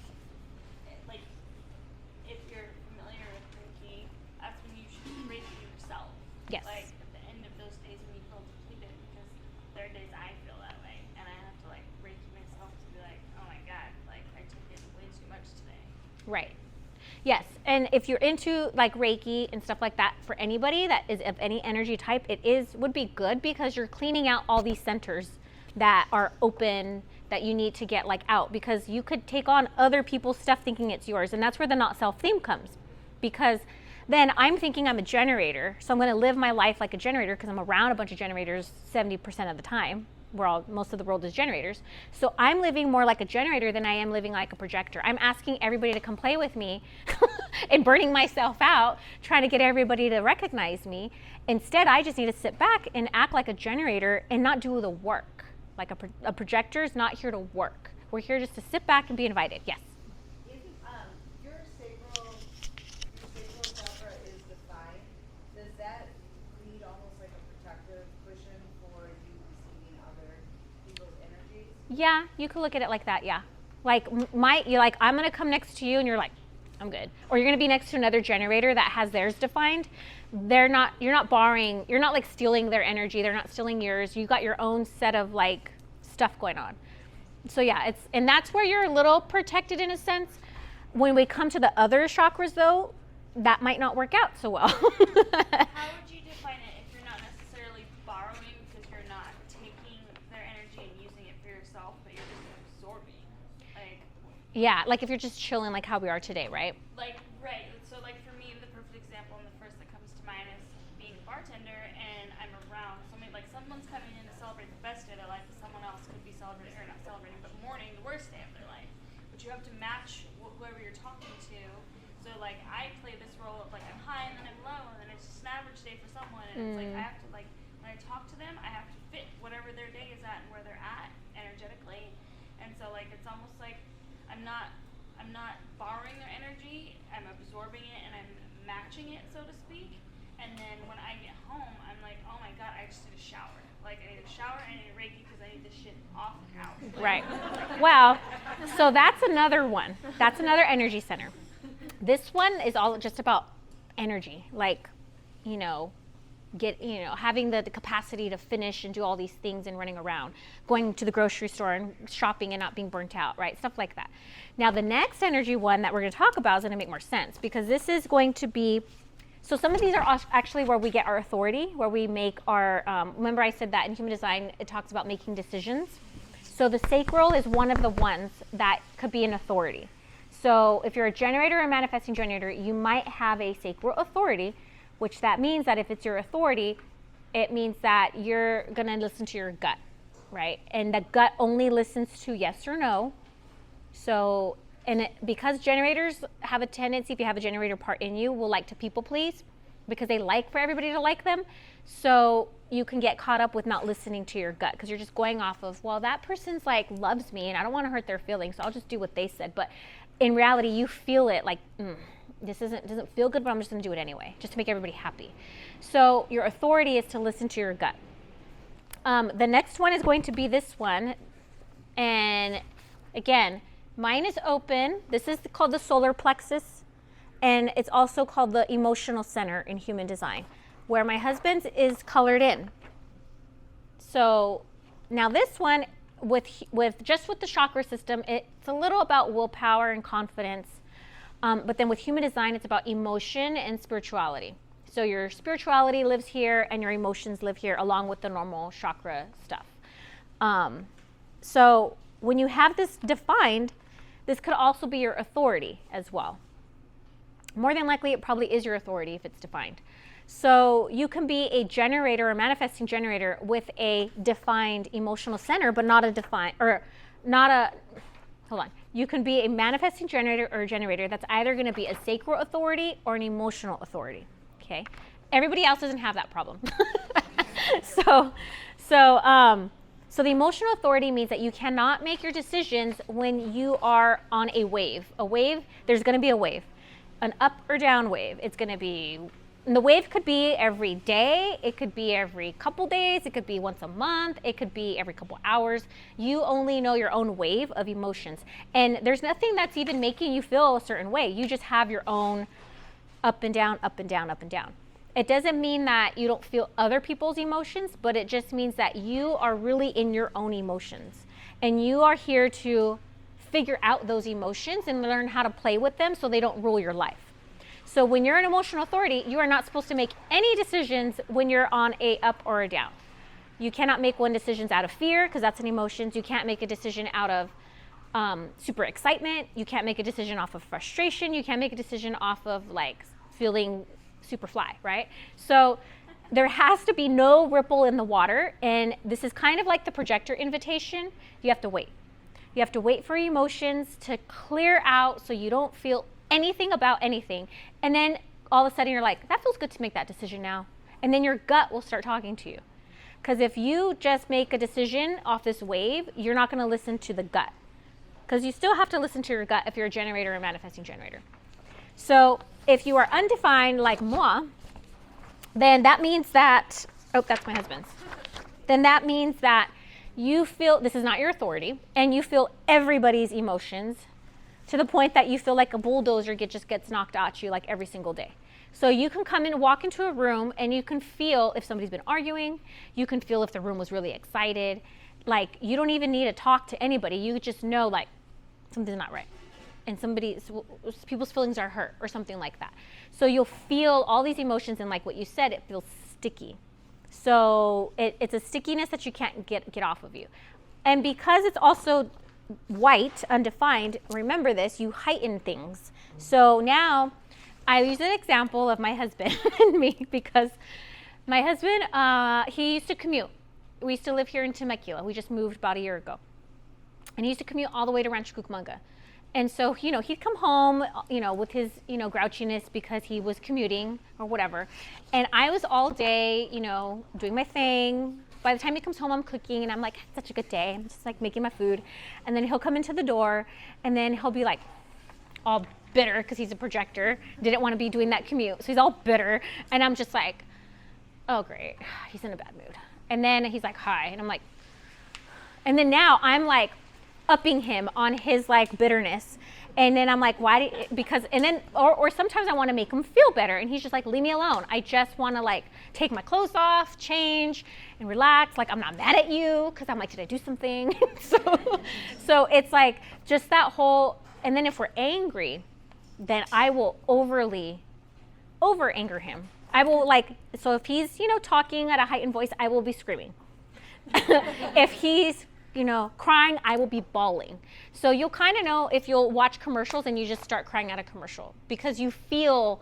if you're familiar with Reiki, that's when you should Reiki yourself. Yes. Like at the end of those days when you feel depleted, because there are days I feel that way, and I have to like Reiki myself to be like, oh my God, like I took in way too much today. Right. Yes, and if you're into like Reiki and stuff like that, for anybody that is of any energy type, would be good, because you're cleaning out all these centers that are open that you need to get like out, because you could take on other people's stuff thinking it's yours, and that's where the not self theme comes, because then I'm thinking I'm a generator, so I'm going to live my life like a generator because I'm around a bunch of generators 70% of the time. Most of the world is generators. So I'm living more like a generator than I am living like a projector. I'm asking everybody to come play with me and burning myself out trying to get everybody to recognize me. Instead, I just need to sit back and act like a generator and not do the work. Like a projector is not here to work. We're here just to sit back and be invited. Yes? If your sacral chakra is defined, does that need almost like a protective cushion for you receiving other people's energies? Yeah, you could look at it like that, yeah. Like you're like, I'm gonna come next to you and you're like, I'm good. Or you're gonna be next to another generator that has theirs defined. You're not borrowing, you're not like stealing their energy, they're not stealing yours. You got your own set of like stuff going on. So yeah, and that's where you're a little protected in a sense. When we come to the other chakras though, that might not work out so well. How would you define it if you're not necessarily borrowing because you're not taking their energy and using it for yourself, but you're just absorbing? Like, Yeah, like if you're just chilling like how we are today, right? right. So like for me, the perfect example and the first that comes to mind is being a bartender and I'm around somebody, like someone's coming in to celebrate the best day of their life, and someone else could be celebrating, or not celebrating, but mourning the worst day of their life. But you have to match whoever you're talking to. So like I play this role of like I'm high and then I'm low, and then it's just an average day for someone, and it's like I have to, like when I talk to them, I have to fit whatever their day is at and where they're at energetically. And so like it's almost like I'm not borrowing their energy, I'm absorbing it and I'm matching it, so to speak. And then when I get home, I'm like, oh my God, I just need a shower. Like I need a shower, I need a Reiki because I need this shit off out. Right. Well, so that's another one. That's another energy center. This one is all just about energy, like, having the capacity to finish and do all these things and running around, going to the grocery store and shopping and not being burnt out, right? Stuff like that. Now, the next energy one that we're going to talk about is going to make more sense, because this is going to be, so some of these are actually where we get our authority, where we make our, remember I said that in human design, it talks about making decisions. So the sacral is one of the ones that could be an authority. So if you're a generator or a manifesting generator, you might have a sacral authority, which that means that if it's your authority, it means that you're going to listen to your gut, right? And the gut only listens to yes or no. So, because generators have a tendency, if you have a generator part in you, will like to people please because they like for everybody to like them. So you can get caught up with not listening to your gut because you're just going off of, well, that person's like loves me and I don't want to hurt their feelings, so I'll just do what they said. But in reality, you feel it like, this doesn't feel good, but I'm just going to do it anyway, just to make everybody happy. So your authority is to listen to your gut. The next one is going to be this one. And again, mine is open. This is called the solar plexus. And it's also called the emotional center in human design, where my husband's is colored in. So now this one, with the chakra system, it's a little about willpower and confidence. But then with human design, it's about emotion and spirituality. So your spirituality lives here and your emotions live here along with the normal chakra stuff. So when you have this defined, this could also be your authority as well. More than likely, it probably is your authority if it's defined. So you can be a generator or manifesting generator with a defined emotional center, but not a defined, or not a, hold on. You can be a manifesting generator or a generator that's either going to be a sacral authority or an emotional authority, okay? Everybody else doesn't have that problem. So the emotional authority means that you cannot make your decisions when you are on a wave. A wave, there's going to be a wave, an up or down wave. It's going to be, and the wave could be every day, it could be every couple days, it could be once a month, it could be every couple hours. You only know your own wave of emotions. And there's nothing that's even making you feel a certain way. You just have your own up and down, up and down, up and down. It doesn't mean that you don't feel other people's emotions, but it just means that you are really in your own emotions. And you are here to figure out those emotions and learn how to play with them so they don't rule your life. So when you're an emotional authority, you are not supposed to make any decisions when you're on a up or a down. You cannot make one decisions out of fear because that's an emotion. You can't make a decision out of super excitement. You can't make a decision off of frustration. You can't make a decision off of like feeling super fly, right? So there has to be no ripple in the water. And this is kind of like the projector invitation. You have to wait. You have to wait for emotions to clear out so you don't feel anything about anything. And then all of a sudden you're like, that feels good to make that decision now. And then your gut will start talking to you. Because if you just make a decision off this wave, you're not going to listen to the gut. Because you still have to listen to your gut if you're a generator or manifesting generator. So if you are undefined like moi, then that means that, oh, that's my husband's. Then that means that you feel, this is not your authority, and you feel everybody's emotions to the point that you feel like a bulldozer just gets knocked at you like every single day. So you can come in and walk into a room and you can feel if somebody's been arguing, you can feel if the room was really excited. Like you don't even need to talk to anybody. You just know like something's not right. And people's feelings are hurt or something like that. So you'll feel all these emotions, and like what you said, it feels sticky. So it's a stickiness that you can't get off of you. And because it's also white, undefined, remember this, you heighten things. So now I use an example of my husband and me, because my husband, he used to commute. We used to live here in Temecula. We just moved about a year ago. And he used to commute all the way to Rancho Cucamonga. And so, he'd come home, with his, grouchiness because he was commuting or whatever. And I was all day, doing my thing. By the time he comes home, I'm cooking and I'm like, such a good day. I'm just like making my food. And then he'll come into the door and then he'll be like all bitter because he's a projector, didn't want to be doing that commute. So he's all bitter. And I'm just like, oh, great. He's in a bad mood. And then he's like, hi. And I'm like, and then now I'm like, upping him on his like bitterness. And then I'm like, or sometimes I want to make him feel better. And he's just like, leave me alone. I just want to like take my clothes off, change and relax. Like, I'm not mad at you. Cause I'm like, did I do something? So it's like just that whole, and then if we're angry, then I will over anger him. I will like, so if he's, talking at a heightened voice, I will be screaming. If he's, crying, I will be bawling. So you'll kind of know if you'll watch commercials and you just start crying at a commercial because you feel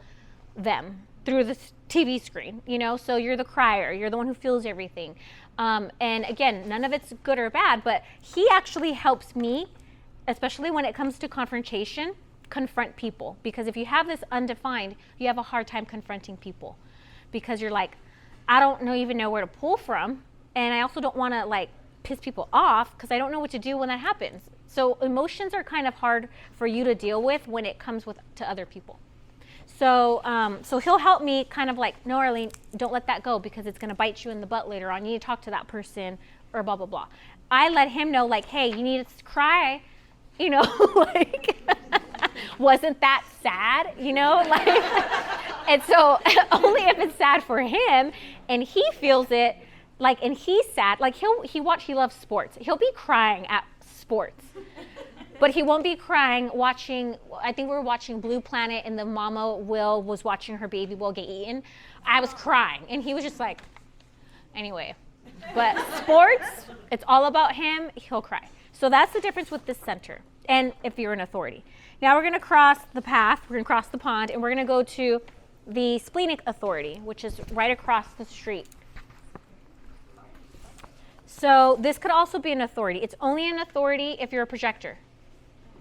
them through the TV screen, so you're the crier, you're the one who feels everything. And again, none of it's good or bad, but he actually helps me, especially when it comes to confrontation, confront people. Because if you have this undefined, you have a hard time confronting people because you're like, I don't even know where to pull from. And I also don't want to like piss people off because I don't know what to do when that happens. So emotions are kind of hard for you to deal with when it comes to other people. So so he'll help me kind of like, no, Arlene, don't let that go because it's going to bite you in the butt later on. You need to talk to that person or blah, blah, blah. I let him know like, hey, you need to cry, like, wasn't that sad, like, and so only if it's sad for him and he feels it, like, and he's sad, like he loves sports. He'll be crying at sports, but he won't be crying watching, I think we were watching Blue Planet and the mama Will was watching her baby Will get eaten. I was crying and he was just like, anyway, but sports, it's all about him, he'll cry. So that's the difference with this center. And if you're an authority. Now we're gonna cross the path, we're gonna cross the pond and we're gonna go to the splenic authority, which is right across the street. So this could also be an authority. It's only an authority if you're a projector.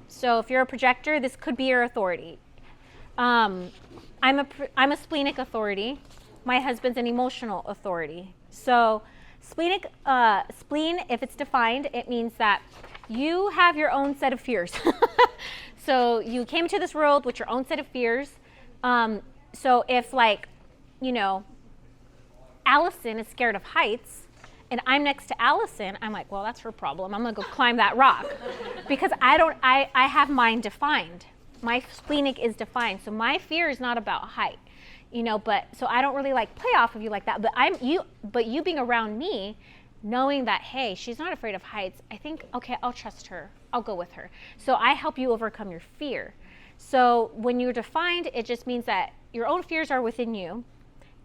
So if you're a projector, this could be your authority. I'm a splenic authority. My husband's an emotional authority. So spleen, if it's defined, it means that you have your own set of fears. So you came into this world with your own set of fears. So if like, Allison is scared of heights, and I'm next to Allison, I'm like, well, that's her problem. I'm gonna go climb that rock. Because I have mine defined. My splenic is defined. So my fear is not about height, but so I don't really like play off of you like that. But you being around me, knowing that, hey, she's not afraid of heights, I think, okay, I'll trust her. I'll go with her. So I help you overcome your fear. So when you're defined, it just means that your own fears are within you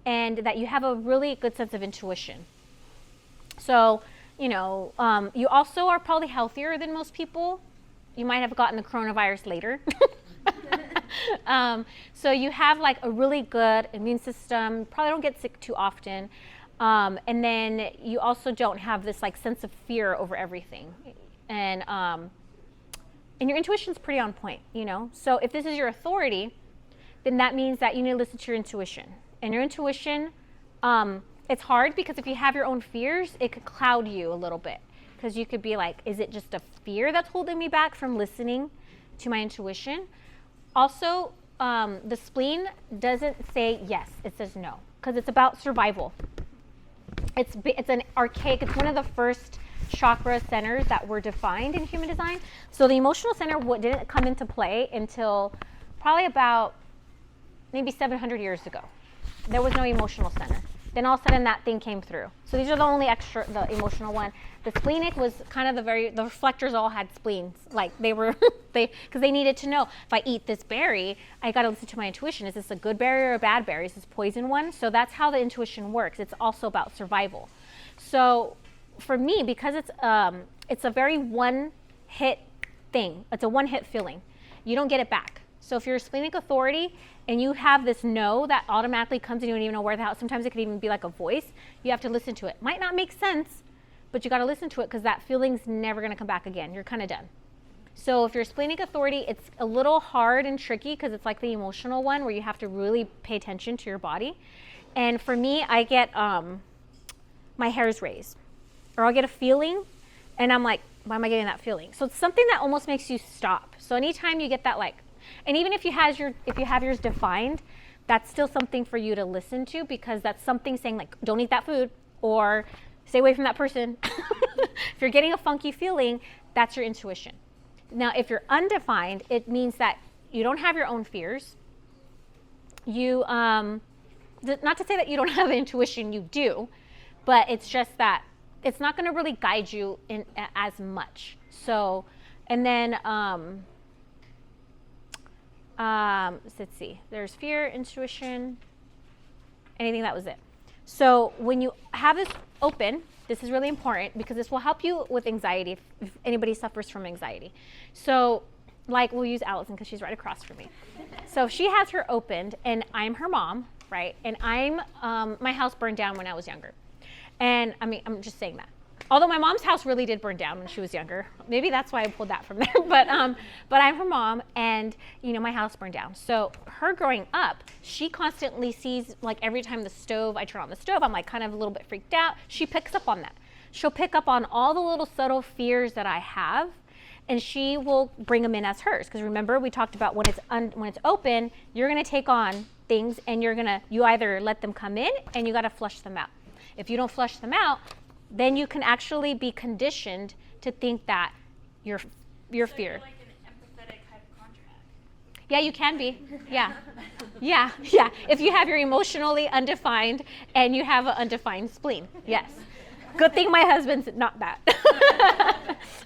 and that you have a really good sense of intuition. So, you also are probably healthier than most people. You might have gotten the coronavirus later. So you have like a really good immune system, probably don't get sick too often. And then you also don't have this like sense of fear over everything. And and your intuition's pretty on point, you know? So if this is your authority, then that means that you need to listen to your intuition. And your intuition, it's hard because if you have your own fears, it could cloud you a little bit. Because you could be like, is it just a fear that's holding me back from listening to my intuition? Also, the spleen doesn't say yes, it says no. Because it's about survival. It's an archaic, it's one of the first chakra centers that were defined in human design. So the emotional center didn't come into play until probably about maybe 700 years ago. There was no emotional center. Then all of a sudden that thing came through. So these are the only extra, the emotional one. The splenic was kind of the reflectors all had spleens. Like they were, because they needed to know, if I eat this berry, I got to listen to my intuition. Is this a good berry or a bad berry? Is this poison one? So that's how the intuition works. It's also about survival. So for me, because it's a very one-hit thing. It's a one-hit feeling. You don't get it back. So if you're a splenic authority and you have this no that automatically comes and you don't even know where the hell, sometimes it could even be like a voice, you have to listen to it. Might not make sense, but you got to listen to it because that feeling's never going to come back again. You're kind of done. So if you're a splenic authority, it's a little hard and tricky because it's like the emotional one where you have to really pay attention to your body. And for me, I get my hairs raised, or I'll get a feeling and I'm like, why am I getting that feeling? So it's something that almost makes you stop. So anytime you get that, like, and even if you have yours defined, that's still something for you to listen to because that's something saying like, don't eat that food or stay away from that person. If you're getting a funky feeling, that's your intuition. Now, if you're undefined, it means that you don't have your own fears. You, not to say that you don't have intuition, you do, but it's just that it's not going to really guide you in as much. So, and then, let's see, there's fear, intuition, anything, that was it. So when you have this open, this is really important because this will help you with anxiety if anybody suffers from anxiety. So like we'll use Allison because she's right across from me. So if she has her opened and I'm her mom, right? And my house burned down when I was younger. And I mean, I'm just saying that. Although my mom's house really did burn down when she was younger. Maybe that's why I pulled that from there. But I'm her mom and, you know, my house burned down. So her growing up, she constantly sees, like every time I turn on the stove, I'm like kind of a little bit freaked out. She picks up on that. She'll pick up on all the little subtle fears that I have and she will bring them in as hers. Because remember, we talked about when it's open, you're going to take on things and you either let them come in and you got to flush them out. If you don't flush them out, then you can actually be conditioned to think that you're So fear. you're like an empathetic hypochondriac. Yeah, you can be. Yeah. Yeah. If you have your emotionally undefined and you have an undefined spleen. Yes. Good thing my husband's not that.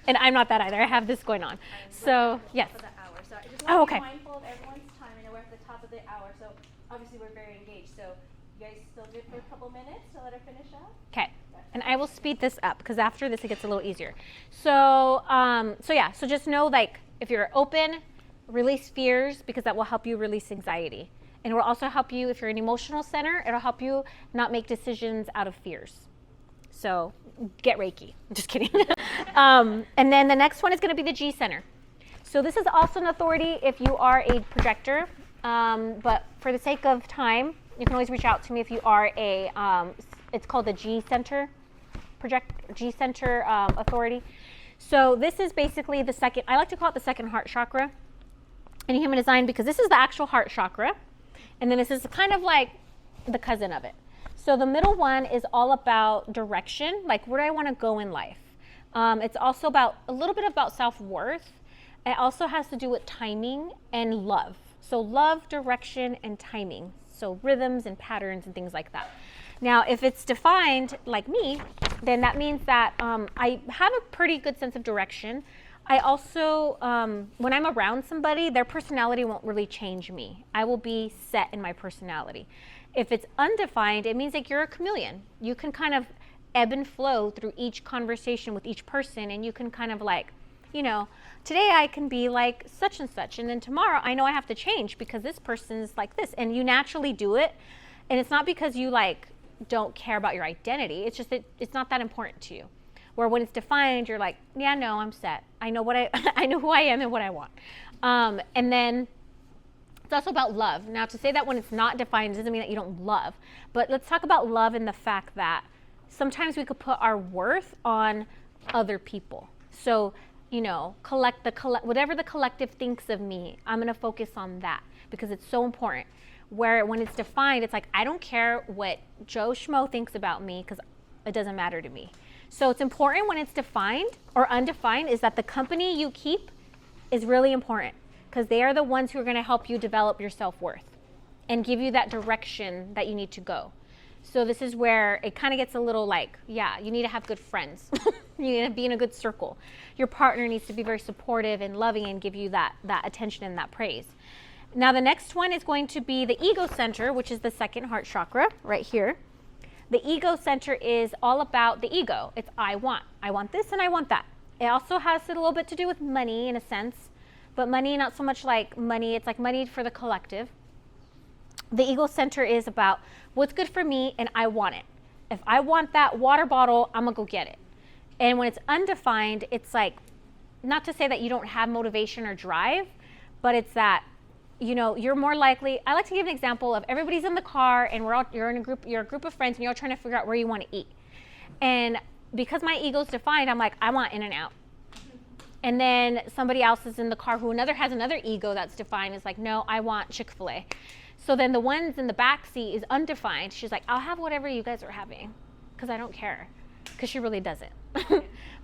And I'm not that either. I have this going on. So, yes. For the hour. So I just Oh, want to okay. be mindful of everyone's time. I know we're at the top of the hour, so obviously we're very engaged. So you guys still good for a couple minutes to let her finish up? Okay. And I will speed this up because after this it gets a little easier. So so just know, like, if you're open, release fears because that will help you release anxiety. And it will also help you, if you're an emotional center, it'll help you not make decisions out of fears. So get Reiki. Just kidding. And then the next one is going to be the G center. So this is also an authority if you are a projector. But for the sake of time, you can always reach out to me if you are it's called the G center. G center authority. So this is basically the second, I like to call it the second heart chakra in human design because this is the actual heart chakra. And then this is kind of like the cousin of it. So the middle one is all about direction, like where do I want to go in life. It's also about a little bit about self-worth. It also has to do with timing and love. So love, direction, and timing. So rhythms and patterns and things like that. Now, if it's defined like me, then that means that I have a pretty good sense of direction. I also, when I'm around somebody, their personality won't really change me. I will be set in my personality. If it's undefined, it means like you're a chameleon. You can kind of ebb and flow through each conversation with each person, and you can kind of like, you know, today I can be like such and such, and then tomorrow I know I have to change because this person's like this, and you naturally do it. And it's not because you like don't care about your identity. It's just that it's not that important to you. Where when it's defined, you're like, yeah, no, I'm set. I know what I know who I am and what I want. And then it's also about love. Now, to say that when it's not defined doesn't mean that you don't love. But let's talk about love and the fact that sometimes we could put our worth on other people. So, you know, whatever the collective thinks of me, I'm going to focus on that because it's so important. Where when it's defined, it's like, I don't care what Joe Schmo thinks about me because it doesn't matter to me. So it's important when it's defined or undefined is that the company you keep is really important because they are the ones who are going to help you develop your self-worth and give you that direction that you need to go. So this is where it kind of gets a little like, yeah, you need to have good friends. You need to be in a good circle. Your partner needs to be very supportive and loving and give you that attention and that praise. Now the next one is going to be the ego center, which is the second heart chakra right here. The ego center is all about the ego. It's I want this and I want that. It also has a little bit to do with money in a sense, but money not so much like money, it's like money for the collective. The ego center is about what's good for me and I want it. If I want that water bottle, I'm gonna go get it. And when it's undefined, it's like, not to say that you don't have motivation or drive, but it's that, you know, you're more likely, I like to give an example of everybody's in the car and you're a group of friends and you're all trying to figure out where you want to eat. And because my ego's defined, I'm like, I want In-N-Out. And then somebody else is in the car who has another ego that's defined, is like, no, I want Chick-fil-A. So then the ones in the back seat is undefined. She's like, I'll have whatever you guys are having because I don't care, because she really doesn't.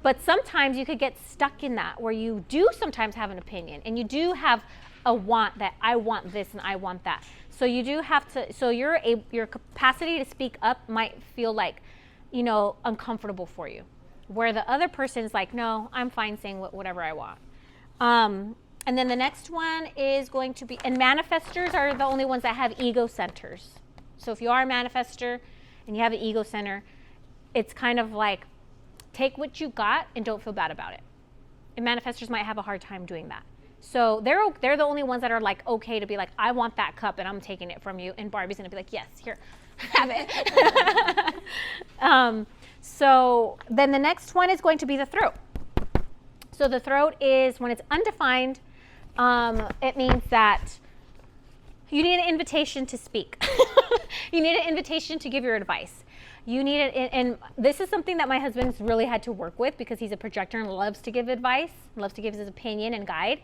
But sometimes you could get stuck in that where you do sometimes have an opinion and you do have a want that I want this and I want that. So you do have to, so your capacity to speak up might feel like, you know, uncomfortable for you. Where the other person is like, no, I'm fine saying whatever I want. And then the next one is going to be, and manifestors are the only ones that have ego centers. So if you are a manifestor and you have an ego center, it's kind of like, take what you got and don't feel bad about it. And manifestors might have a hard time doing that. So they're the only ones that are like okay to be like, I want that cup and I'm taking it from you. And Barbie's gonna be like, yes, here, have it. So then the next one is going to be the throat. So the throat is when it's undefined, it means that you need an invitation to speak. You need an invitation to give your advice. You need it, and this is something that my husband's really had to work with because he's a projector and loves to give advice, loves to give his opinion and guide,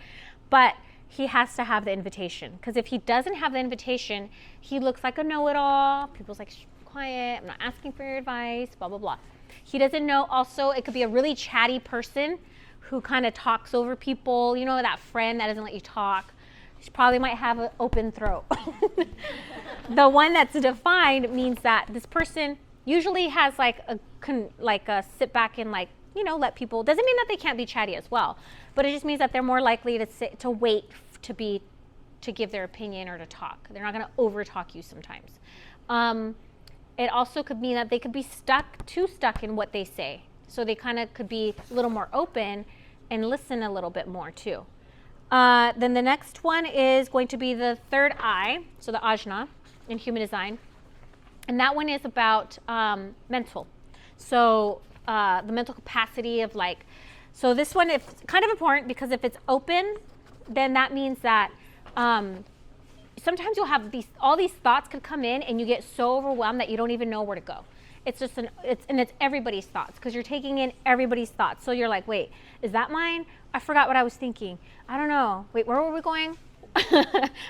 but he has to have the invitation, because if he doesn't have the invitation, he looks like a know-it-all. People's like, shh, quiet, I'm not asking for your advice, blah, blah, blah. He doesn't know, also, it could be a really chatty person who kind of talks over people, you know, that friend that doesn't let you talk. She probably might have an open throat. The one that's defined means that this person usually has like a sit back and like, you know, let people, doesn't mean that they can't be chatty as well, but it just means that they're more likely to wait to give their opinion or to talk. They're not going to over talk you sometimes. It also could mean that they could be too stuck in what they say. So they kind of could be a little more open and listen a little bit more too. Then the next one is going to be the third eye, so the ajna in human design. And that one is about mental. So the mental capacity of like, so this one is kind of important because if it's open, then that means that sometimes you'll have all these thoughts could come in and you get so overwhelmed that you don't even know where to go. It's just it's everybody's thoughts because you're taking in everybody's thoughts. So you're like, wait, is that mine? I forgot what I was thinking. I don't know. Wait, where were we going?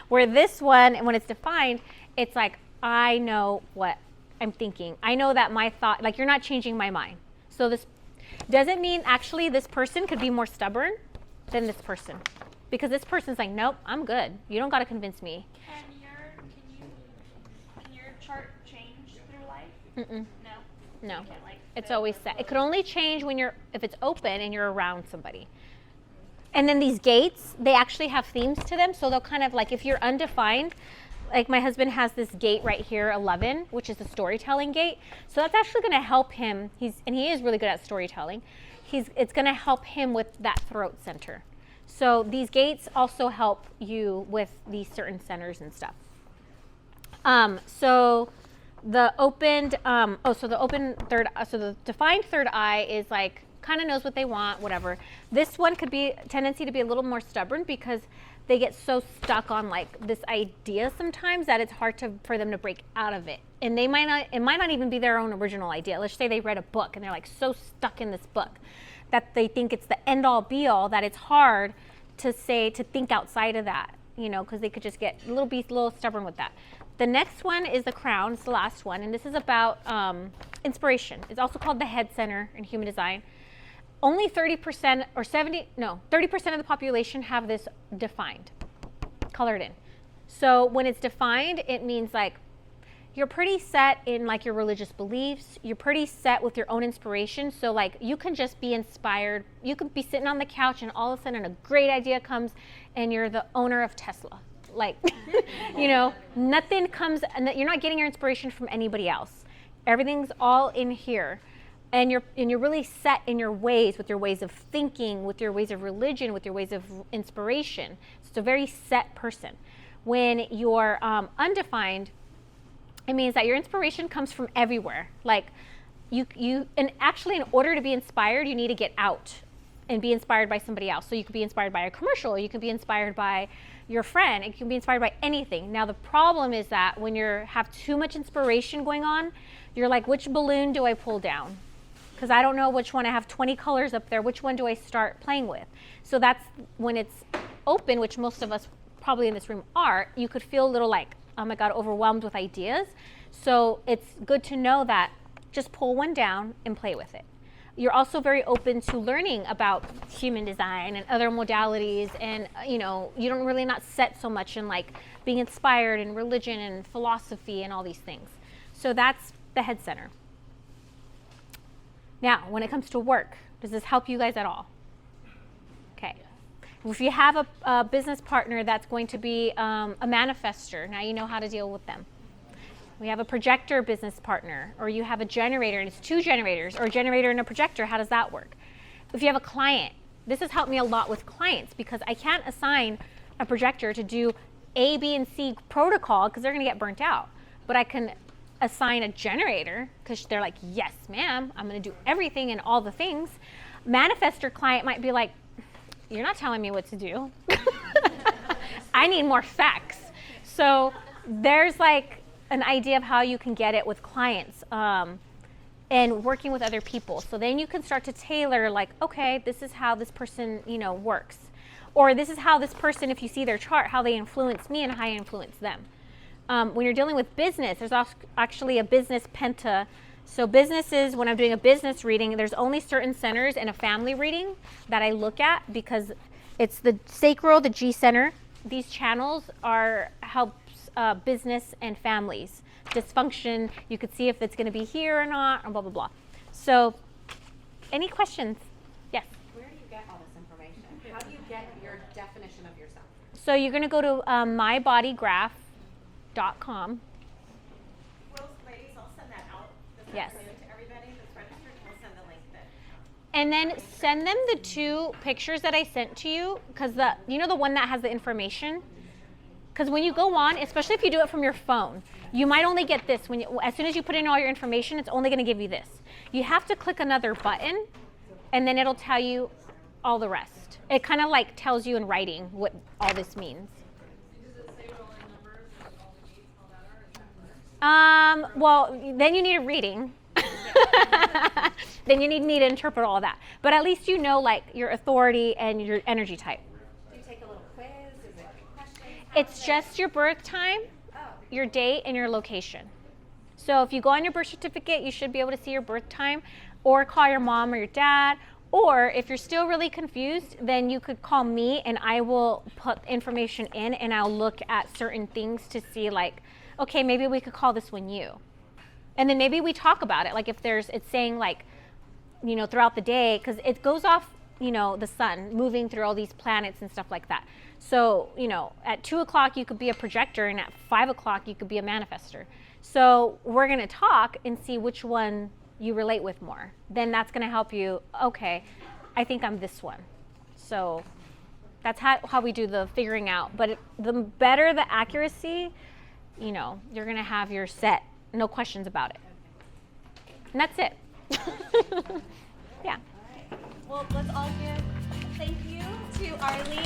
Where this one, when it's defined, it's like, I know what I'm thinking. I know that my thought, like you're not changing my mind. So this doesn't mean actually this person could be more stubborn than this person. Because this person's like, nope, I'm good. You don't got to convince me. Can your chart change through life? Mm-mm. No. You can't, like, It's always set. It could only change when if it's open and you're around somebody. And then these gates, they actually have themes to them. So they'll kind of like, if you're undefined, like my husband has this gate right here, 11, which is the storytelling gate. So that's actually going to help him. And he is really good at storytelling. It's going to help him with that throat center. So these gates also help you with these certain centers and stuff. So The opened, so the open third, so the defined third eye is like, kind of knows what they want, whatever. This one could be a tendency to be a little more stubborn because they get so stuck on like this idea sometimes that it's hard for them to break out of it. And it might not even be their own original idea. Let's say they read a book and they're like so stuck in this book that they think it's the end all be all, that it's hard to think outside of that, you know, because they could just get a little stubborn with that. The next one is the crown. It's the last one, and this is about inspiration. It's also called the head center in human design. Only 30% or 30% of the population have this defined, colored in. So when it's defined, it means like you're pretty set in like your religious beliefs. You're pretty set with your own inspiration. So like you can just be inspired. You could be sitting on the couch and all of a sudden a great idea comes and you're the owner of Tesla. Like, you know, nothing comes, and you're not getting your inspiration from anybody else. Everything's all in here. And you're really set in your ways, with your ways of thinking, with your ways of religion, with your ways of inspiration. So it's a very set person. When you're undefined, it means that your inspiration comes from everywhere. Like and actually in order to be inspired, you need to get out and be inspired by somebody else. So you could be inspired by a commercial, you could be inspired by your friend, it can be inspired by anything. Now the problem is that when you have too much inspiration going on, you're like, which balloon do I pull down? Because I don't know which one. I have 20 colors up there. Which one do I start playing with? So that's when it's open, which most of us probably in this room are, you could feel a little like, oh my God, overwhelmed with ideas. So it's good to know that just pull one down and play with it. You're also very open to learning about human design and other modalities, and you know, you don't really not set so much in like being inspired in religion and philosophy and all these things. So that's the head center. Now, when it comes to work, does this help you guys at all? Okay. If you have a business partner that's going to be a manifestor, now you know how to deal with them. We have a projector business partner, or you have a generator and it's two generators, or a generator and a projector. How does that work? If you have a client, this has helped me a lot with clients because I can't assign a projector to do A, B, and C protocol because they're going to get burnt out. But I can assign a generator because they're like, yes, ma'am, I'm going to do everything and all the things. Manifestor client might be like, you're not telling me what to do. I need more facts. So there's like an idea of how you can get it with clients and working with other people. So then you can start to tailor like, okay, this is how this person, you know, works. Or this is how this person, if you see their chart, how they influence me and how I influence them. When you're dealing with business, there's actually a business penta. So businesses, when I'm doing a business reading, there's only certain centers in a family reading that I look at because it's the sacral, the G center. These channels helps business and families. Dysfunction, you could see if it's going to be here or not, or blah, blah, blah. So any questions? Yes? Where do you get all this information? How do you get your definition of yourself? So you're going to go to mybodygraph.com. Well, ladies, I'll send that out this Yes. afternoon to everybody that's registered. We'll send the link then. And then send them the two pictures that I sent to you, because you know the one that has the information? Because when you go on, especially if you do it from your phone, you might only get this. As soon as you put in all your information, it's only going to give you this. You have to click another button, and then it'll tell you all the rest. It kind of like tells you in writing what all this means. Does it say what all the numbers and all the dates and all that are? Or is that Well, then you need a reading. Then you need to interpret all that. But at least you know like your authority and your energy type. Do you take a little quiz? Is it questions? It's just your birth time, your date, and your location. So if you go on your birth certificate, you should be able to see your birth time, or call your mom or your dad. Or if you're still really confused, then you could call me and I will put information in and I'll look at certain things to see like, okay, maybe we could call this one you. And then maybe we talk about it. Like if it's saying like, you know, throughout the day, because it goes off, you know, the sun moving through all these planets and stuff like that. So, you know, at 2 o'clock you could be a projector and at 5 o'clock you could be a manifestor. So we're going to talk and see which one you relate with more. Then that's going to help you, okay, I think I'm this one. So that's how we do the figuring out. But the better the accuracy, you know, you're going to have your set no questions about it. And that's it. Yeah. Well, let's all give thank you to Arlene.